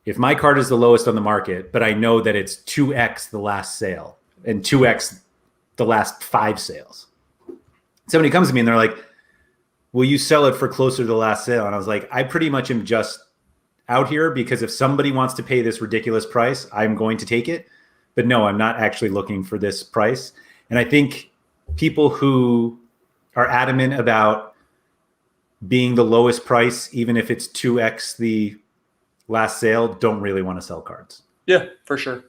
if my card is the lowest on the market, but I know that it's 2x the last sale and 2x the last 5 sales. Somebody comes to me and they're like, will you sell it for closer to the last sale? And I was like, I pretty much am just out here because if somebody wants to pay this ridiculous price, I'm going to take it. But no, I'm not actually looking for this price. And I think people who are adamant about being the lowest price, even if it's 2x the last sale, don't really want to sell cards. Yeah, for sure.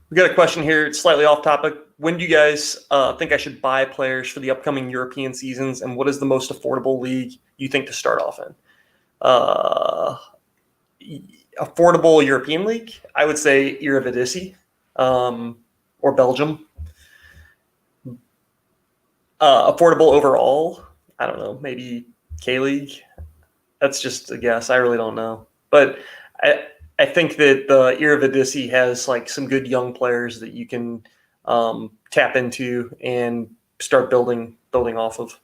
We got a question here. It's slightly off topic. When do you guys think I should buy players for the upcoming European seasons? And what is the most affordable league you think to start off in? Affordable European league? I would say Eredivisie or Belgium. Affordable overall, I don't know, maybe K-League. That's just a guess. I really don't know. But I think that the Eredivisie has like some good young players that you can tap into and start building off of.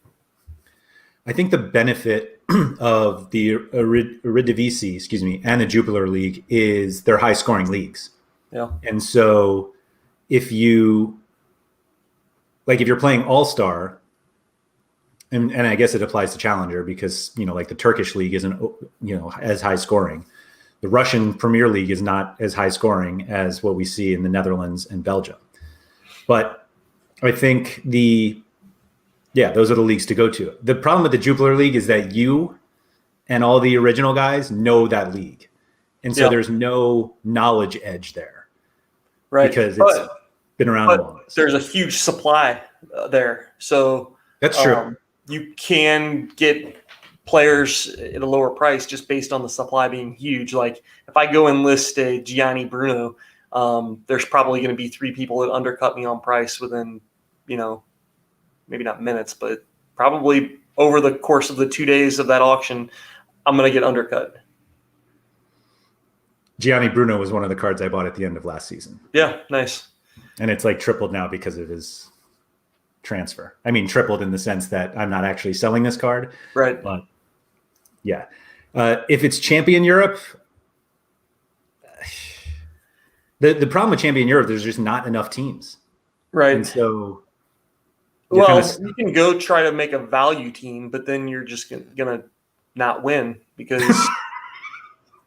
I think the benefit of the Eredivisie, and the Jupiler League is they're high scoring leagues. Yeah. And so if you're playing All-Star, and I guess it applies to Challenger because, like the Turkish league isn't, as high scoring. The Russian Premier League is not as high scoring as what we see in the Netherlands and Belgium. But I think those are the leagues to go to. The problem with the Jupiler League is that you and all the original guys know that league. And so there's no knowledge edge there. Right. Because it's been around long. There's a huge supply there. So that's true. You can get players at a lower price just based on the supply being huge. Like if I go and list a Gianni Bruno, there's probably going to be 3 people that undercut me on price within, maybe not minutes, but probably over the course of the 2 days of that auction, I'm going to get undercut. Gianni Bruno was one of the cards I bought at the end of last season. Yeah, nice. And it's like tripled now because of his transfer. I mean, tripled in the sense that I'm not actually selling this card. Right. But yeah. If it's Champion Europe, the problem with Champion Europe, there's just not enough teams. Right. And so you can go try to make a value team, but then you're just gonna not win because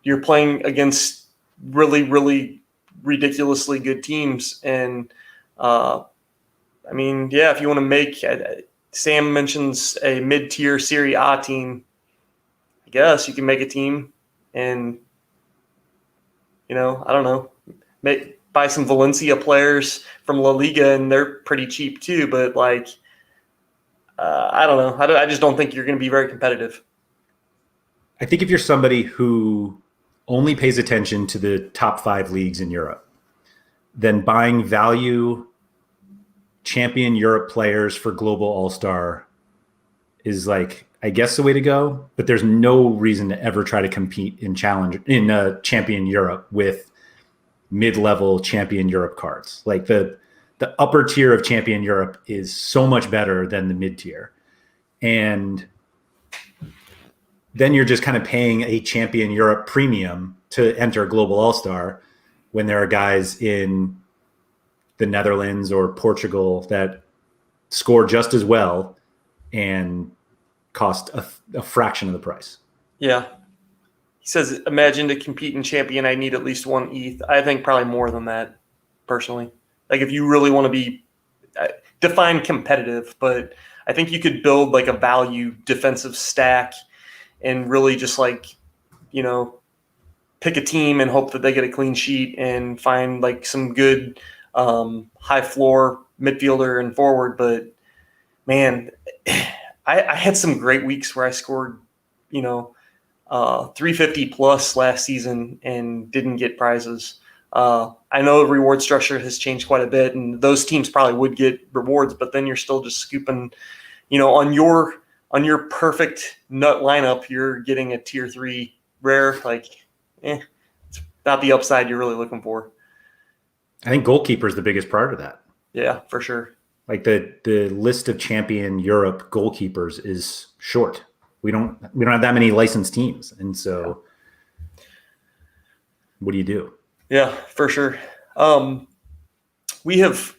you're playing against really, really ridiculously good teams. And if you want to make, Sam mentions a mid-tier Serie A team. I guess you can make a team, and I don't know, buy some Valencia players from La Liga, and they're pretty cheap too. But I don't know. I just don't think you're going to be very competitive. I think if you're somebody who only pays attention to the top 5 leagues in Europe, then buying value Champion Europe players for Global All-Star is I guess the way to go. But there's no reason to ever try to compete in Champion Europe with mid-level Champion Europe cards. Like the upper tier of Champion Europe is so much better than the mid-tier. And then you're just kind of paying a Champion Europe premium to enter Global All-Star when there are guys in the Netherlands or Portugal that score just as well and cost a fraction of the price. Yeah. He says, imagine to compete in Champion, I need at least 1 ETH. I think probably more than that, personally. Like if you really want to be define competitive, but I think you could build like a value defensive stack and really just pick a team and hope that they get a clean sheet and find like some good high floor midfielder and forward. But man, I had some great weeks where I scored, 350 plus last season and didn't get prizes. I know the reward structure has changed quite a bit, and those teams probably would get rewards, but then you're still just scooping, on your perfect nut lineup, you're getting a tier 3 rare. It's not the upside you're really looking for. I think Goalkeeper is the biggest part of that. Yeah, for sure. Like the list of Champion Europe goalkeepers is short. We don't have that many licensed teams, and so what do you do? Yeah, for sure. We have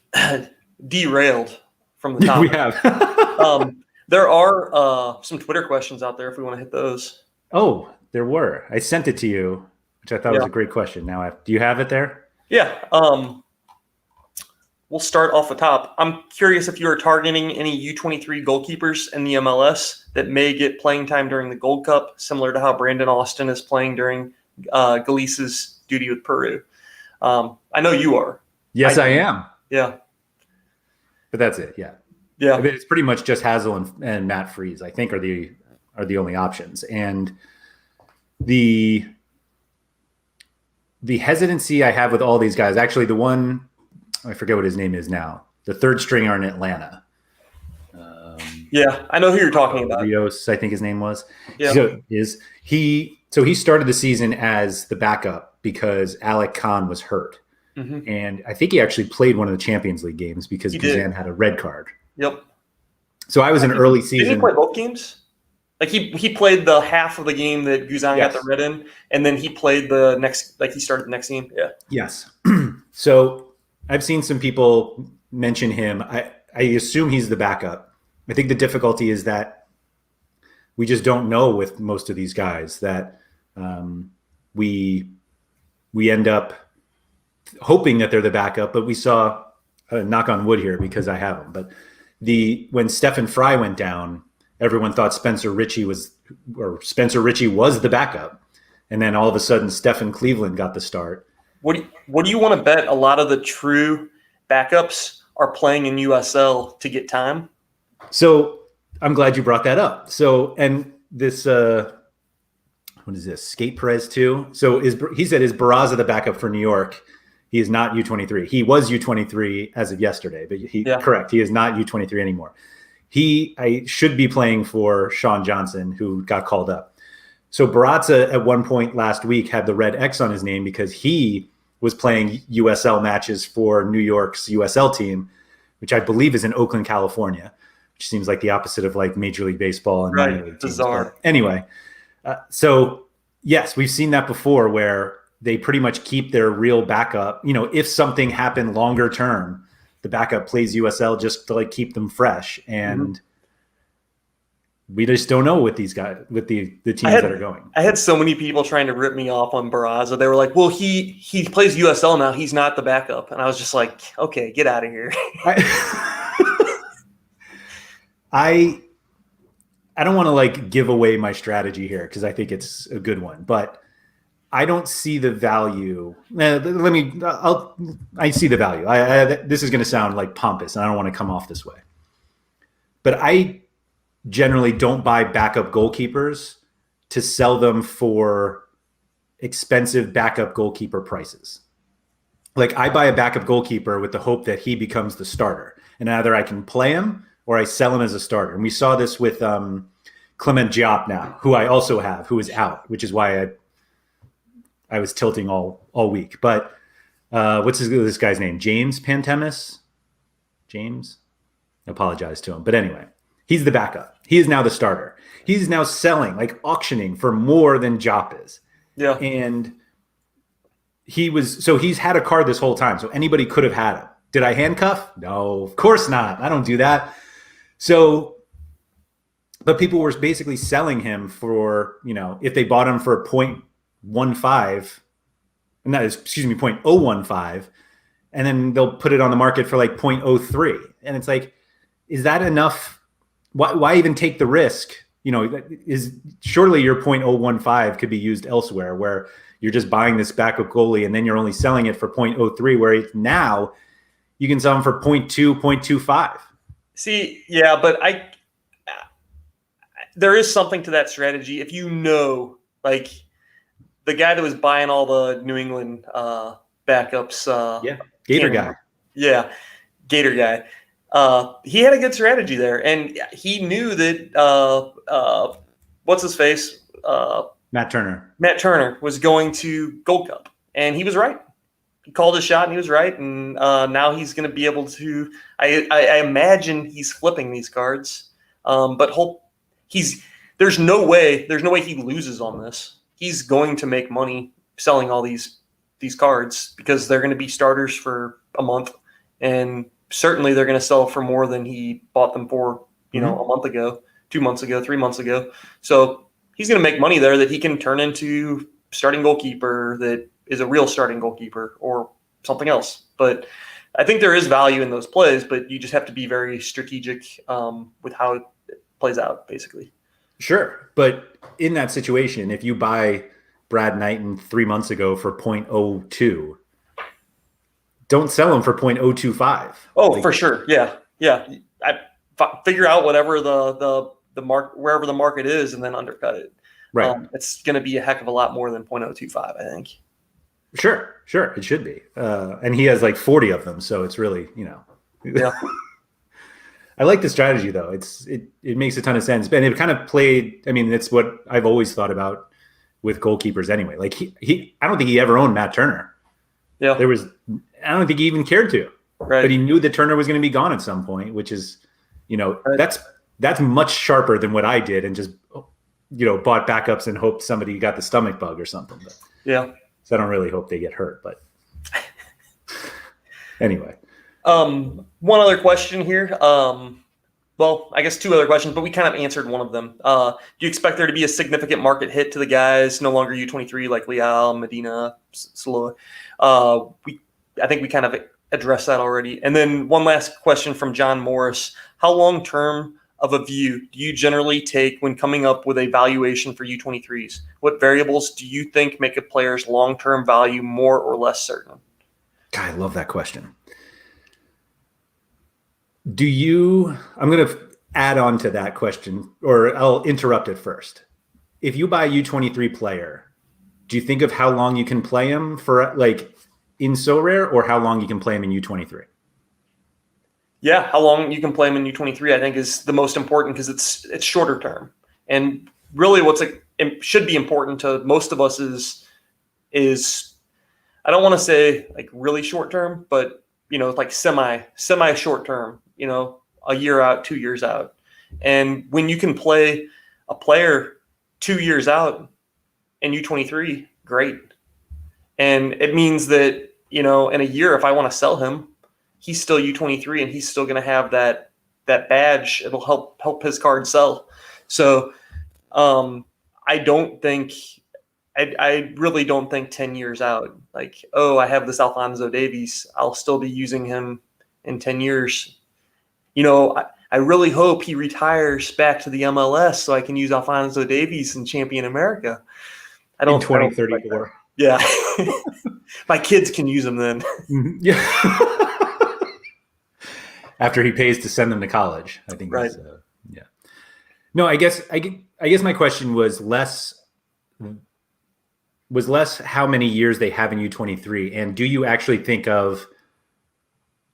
derailed from the topic. We have. There are some Twitter questions out there if we want to hit those. Oh, there were. I sent it to you, which I thought was a great question. Now, do you have it there? Yeah. We'll start off the top. I'm curious if you are targeting any U23 goalkeepers in the MLS that may get playing time during the Gold Cup, similar to how Brandon Austin is playing during Galice's duty with Peru. I know you are. Yes, I am. Yeah. But that's it. Yeah. Yeah. I mean, it's pretty much just Hazel and Matt Freeze, I think, are the only options. And the hesitancy I have with all these guys, actually the one, I forget what his name is now, the third stringer in Atlanta. Yeah, I know who you're talking about. Rios, I think his name was. Yeah. So he started the season as the backup because Alec Khan was hurt. Mm-hmm. And I think he actually played one of the Champions League games because Guzan had a red card. Yep. So I was in early season. Didn't he play both games? Like he played the half of the game that Guzan got the red in, and then he played the next, like he started the next game. Yeah. Yes. So I've seen some people mention him. I assume he's the backup. I think the difficulty is that we just don't know with most of these guys that we end up hoping that they're the backup, but we saw knock on wood here because I have them. But when Stephen Fry went down, everyone thought Spencer Ritchie was the backup, and then all of a sudden Stephen Cleveland got the start. What do you want to bet? A lot of the true backups are playing in USL to get time. So I'm glad you brought that up. So and this what is this? Skate Perez too. So he said is Barraza the backup for New York? He is not U23. He was U23 as of yesterday, but correct. He is not U23 anymore. I should be playing for Sean Johnson, who got called up. So Barraza at one point last week had the red X on his name because he was playing USL matches for New York's USL team, which I believe is in Oakland, California, which seems like the opposite of like Major League Baseball and minor league teams. Bizarre. But anyway, so yes, we've seen that before where they pretty much keep their real backup. You know, if something happened longer term, the backup plays USL just to like keep them fresh. And we just don't know with these guys, with the teams that are going. I had so many people trying to rip me off on Barraza. They were like, well, he plays USL now. He's not the backup. And I was just like, okay, get out of here. I don't want to like give away my strategy here because I think it's a good one, but I don't see the value. I see the value. This is going to sound like pompous, and I don't want to come off this way. But I generally don't buy backup goalkeepers to sell them for expensive backup goalkeeper prices. Like I buy a backup goalkeeper with the hope that he becomes the starter, and either I can play him or I sell him as a starter. And we saw this with Clement Diop now, who I also have, who is out, which is why I was tilting all week. But what's this guy's name? James Pantemis? James? I apologize to him. But anyway, he's the backup. He is now the starter. He's now selling, like auctioning for more than Diop is. Yeah. And he's had a card this whole time. So anybody could have had him. Did I handcuff? No, of course not. I don't do that. So, but people were basically selling him for, you know, if they bought him for 0.15, and that is, 0.015, and then they'll put it on the market for like 0.03. And it's like, is that enough? Why even take the risk? You know, surely your 0.015 could be used elsewhere where you're just buying this backup goalie and then you're only selling it for 0.03, where now you can sell him for 0.2, 0.25. See, yeah, but there is something to that strategy. If you know, like the guy that was buying all the New England backups. Gator guy. Yeah, Gator guy. He had a good strategy there, and he knew that what's his face? Matt Turner. Matt Turner was going to Gold Cup, and he was right. He called his shot, and he was right. And now he's going to be able to. I imagine he's flipping these cards, but there's no way he loses on this. He's going to make money selling all these cards because they're going to be starters for a month, and certainly they're going to sell for more than he bought them for, a month ago, 2 months ago, 3 months ago. So he's going to make money there that he can turn into starting goalkeeper that is a real starting goalkeeper or something else. But I think there is value in those plays, but you just have to be very strategic with how it plays out, basically. Sure. But in that situation, if you buy Brad Knighton 3 months ago for 0.02, don't sell him for 0.025. Oh, for sure. Yeah. Figure out whatever the mark, wherever the market is, and then undercut it. Right. It's going to be a heck of a lot more than 0.025, I think. Sure. It should be. And he has like 40 of them. So it's really, Yeah. I like the strategy though. It makes a ton of sense. And it kind of played, I mean, it's what I've always thought about with goalkeepers anyway. Like I don't think he ever owned Matt Turner. Yeah. I don't think he even cared to. Right. But he knew that Turner was going to be gone at some point, which is, right. That's much sharper than what I did and just, bought backups and hoped somebody got the stomach bug or something. But, yeah. So I don't really hope they get hurt, but anyway. One other question here. Well, I guess two other questions, but we kind of answered one of them. Do you expect there to be a significant market hit to the guys no longer U23 like Leal, Medina, Saloy? I think we kind of addressed that already. And then one last question from John Morris. How long-term of a view do you generally take when coming up with a valuation for U23s? What variables do you think make a player's long-term value more or less certain? God, I love that question. I'm going to add on to that question, or I'll interrupt it first. If you buy a U23 player, do you think of how long you can play him for, like, in Sorare, or how long you can play him in U23? Yeah, how long you can play him in U23, I think, is the most important because it's shorter term. And really it should be important to most of us is I don't want to say like really short term, but like semi short term, a year out, 2 years out. And when you can play a player 2 years out in U23, great. And it means that, in a year, if I want to sell him, he's still U23 and he's still going to have that badge. It'll help his card sell. So I really don't think 10 years out, like, I have this Alphonso Davies, I'll still be using him in 10 years. I really hope he retires back to the MLS so I can use Alphonso Davies in Champion America. In 2034. Yeah. My kids can use him then. Yeah. After he pays to send them to college, I think. Right. Yeah. No, I guess my question was less how many years they have in U23, and do you actually think of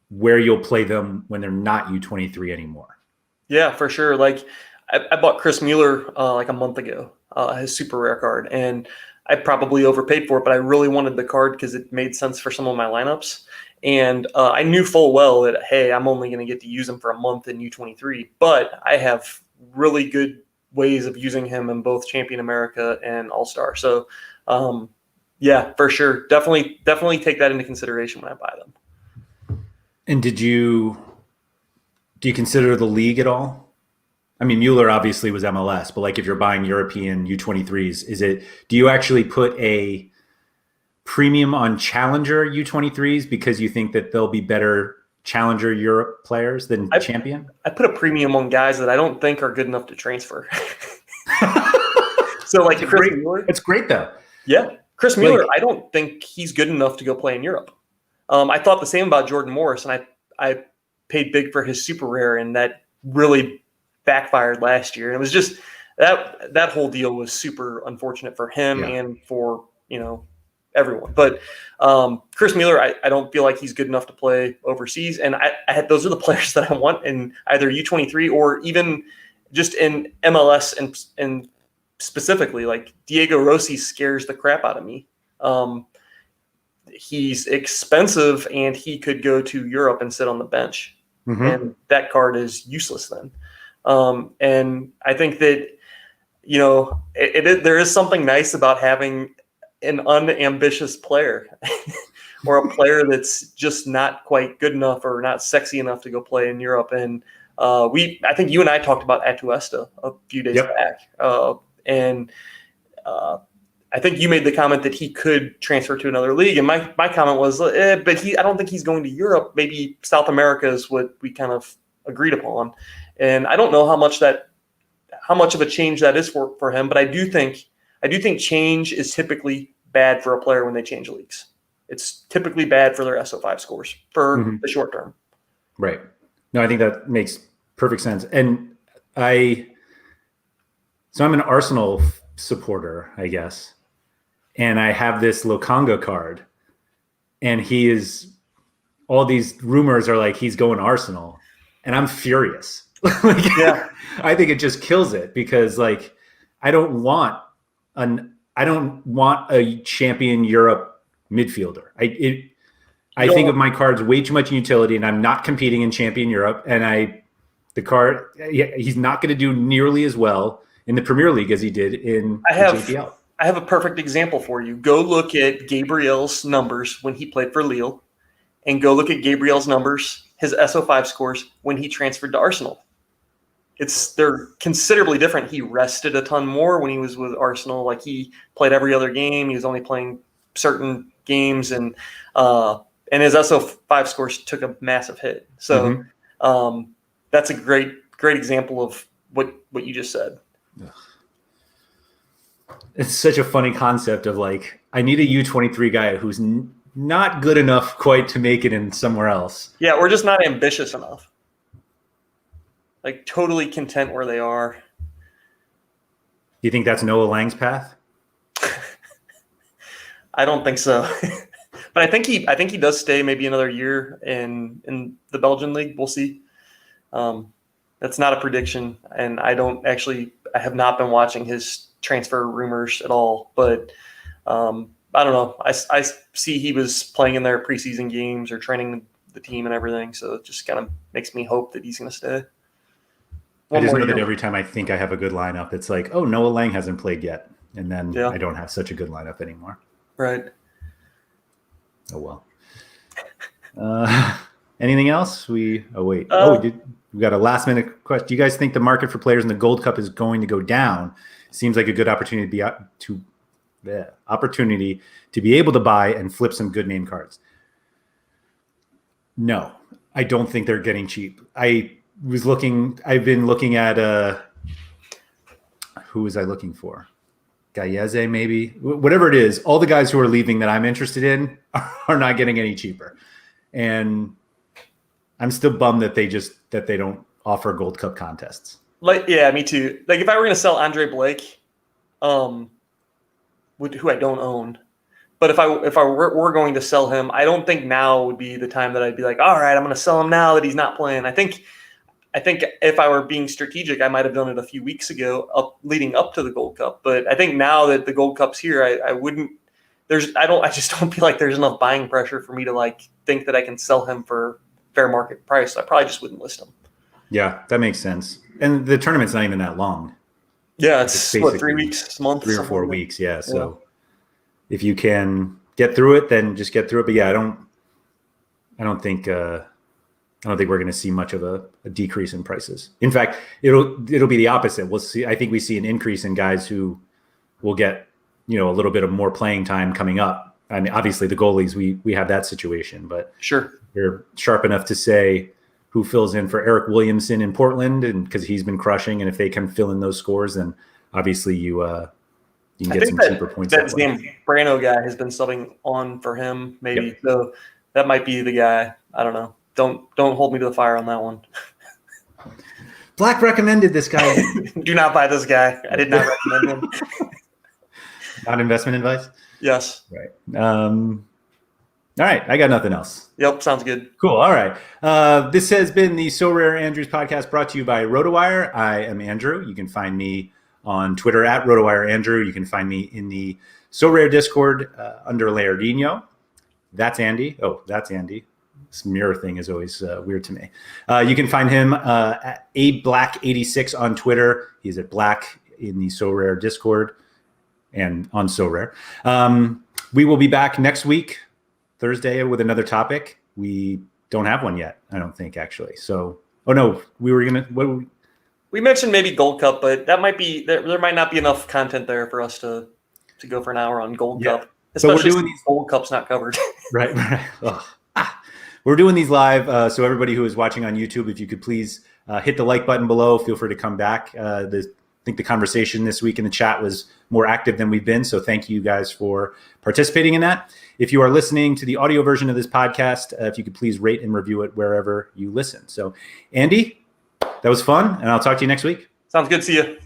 where you'll play them when they're not U23 anymore? Yeah, for sure. Like I bought Chris Mueller like a month ago, his super rare card, and I probably overpaid for it, but I really wanted the card because it made sense for some of my lineups. And I knew full well that, hey, I'm only going to get to use him for a month in U23, but I have really good ways of using him in both Champion America and All-Star. So, yeah, for sure. Definitely take that into consideration when I buy them. And do you consider the league at all? I mean, Mueller obviously was MLS, but like if you're buying European U23s, do you actually put a premium on Challenger U23s because you think that they'll be better Challenger Europe players than Champion? I put a premium on guys that I don't think are good enough to transfer. So like Chris Mueller. It's great though. Yeah. Chris Mueller, I don't think he's good enough to go play in Europe. I thought the same about Jordan Morris, and I paid big for his super rare, and that really backfired last year. And it was just that whole deal was super unfortunate for him and for everyone. But Chris Mueller, I don't feel like he's good enough to play overseas. And those are the players that I want in either U23 or even just in MLS and specifically, like Diego Rossi scares the crap out of me. He's expensive and he could go to Europe and sit on the bench. Mm-hmm. And that card is useless then. And I think that, there is something nice about having an unambitious player or a player that's just not quite good enough or not sexy enough to go play in Europe. And I think you and I talked about Atuesta a few days back. And I think you made the comment that he could transfer to another league. And my comment was, but I don't think he's going to Europe. Maybe South America is what we kind of agreed upon. And I don't know how much of a change that is for him, but I do think change is typically bad for a player when they change leagues. It's typically bad for their SO5 scores for the short term. Right. No, I think that makes perfect sense. And I'm an Arsenal supporter, I guess. And I have this Lokanga card, and all these rumors are like he's going to Arsenal. and I'm furious. Like, Yeah. I think it just kills it because like I don't want a champion Europe midfielder. I think of my cards way too much in utility, and I'm not competing in champion Europe. And he's not going to do nearly as well in the Premier League as he did in the JPL. I have a perfect example for you. Go look at Gabriel's numbers when he played for Lille, and go look at Gabriel's numbers, his SO5 scores when he transferred to Arsenal. They're considerably different. He rested a ton more when he was with Arsenal. Like, he played every other game. He was only playing certain games, and his SO5 scores took a massive hit. So that's a great example of what you just said. It's such a funny concept of like, I need a U23 guy who's not good enough quite to make it in somewhere else. Yeah, we're just not ambitious enough. Like, totally content where they are. Do you think that's Noah Lang's path? I don't think so. But I think he does stay maybe another year in the Belgian league. We'll see. That's not a prediction, and I have not been watching his transfer rumors at all. But I don't know. I see he was playing in their preseason games or training the team and everything, so it just kind of makes me hope that he's going to stay. I just know that every time I think I have a good lineup, it's like, oh, Noah Lang hasn't played yet, and then I don't have such a good lineup anymore. Right. Oh well. Anything else? We got a last minute question. Do you guys think the market for players in the Gold Cup is going to go down? Seems like a good opportunity to be able to buy and flip some good name cards. No, I don't think they're getting cheap. I've been looking at who was I looking for? Gallese, maybe, whatever it is. All the guys who are leaving that I'm interested in are not getting any cheaper, and I'm still bummed that they don't offer Gold Cup contests. Like, yeah, me too. Like, if I were going to sell Andre Blake, who I don't own, but if I were going to sell him, I don't think now would be the time that I'd be like, all right, I'm going to sell him now that he's not playing. I think if I were being strategic, I might have done it a few weeks ago, leading up to the Gold Cup. But I think now that the Gold Cup's here, I wouldn't. I just don't feel like there's enough buying pressure for me to like think that I can sell him for fair market price. I probably just wouldn't list him. Yeah, that makes sense. And the tournament's not even that long. Yeah, it's what, 3 weeks, a month, 3 or 4 weeks. Yeah, so if you can get through it, then just get through it. But yeah, I don't think we're going to see much of a decrease in prices. In fact, it'll be the opposite. We'll see. I think we see an increase in guys who will get a little bit of more playing time coming up. I mean, obviously the goalies we have that situation, but sure, you're sharp enough to say who fills in for Eric Williamson in Portland, and because he's been crushing, and if they can fill in those scores, then obviously you can get some cheaper points. That Zambrano guy has been subbing on for him, maybe. Yep. So that might be the guy. I don't know. Don't hold me to the fire on that one. Black recommended this guy. Do not buy this guy. I did not recommend him. Not investment advice? Yes. Right. All right. I got nothing else. Yep. Sounds good. Cool. All right. This has been the SorareAndrews podcast brought to you by RotoWire. I am Andrew. You can find me on Twitter at RotoWireAndrew. You can find me in the Sorare Discord under Lairdinho. That's Andy. Oh, that's Andy. This mirror thing is always weird to me. You can find him at ABlack86 on Twitter. He's at Black in the Sorare Discord and on Sorare. We will be back next week, Thursday, with another topic. We don't have one yet, I don't think, actually. So, we mentioned maybe Gold Cup, but that might be there might not be enough content there for us to go for an hour on Gold Cup. Especially so since Gold Cup's not covered. Right. We're doing these live, so everybody who is watching on YouTube, if you could please hit the like button below, feel free to come back. I think the conversation this week in the chat was more active than we've been, so thank you guys for participating in that. If you are listening to the audio version of this podcast, if you could please rate and review it wherever you listen. So, Andy, that was fun, and I'll talk to you next week. Sounds good. See you.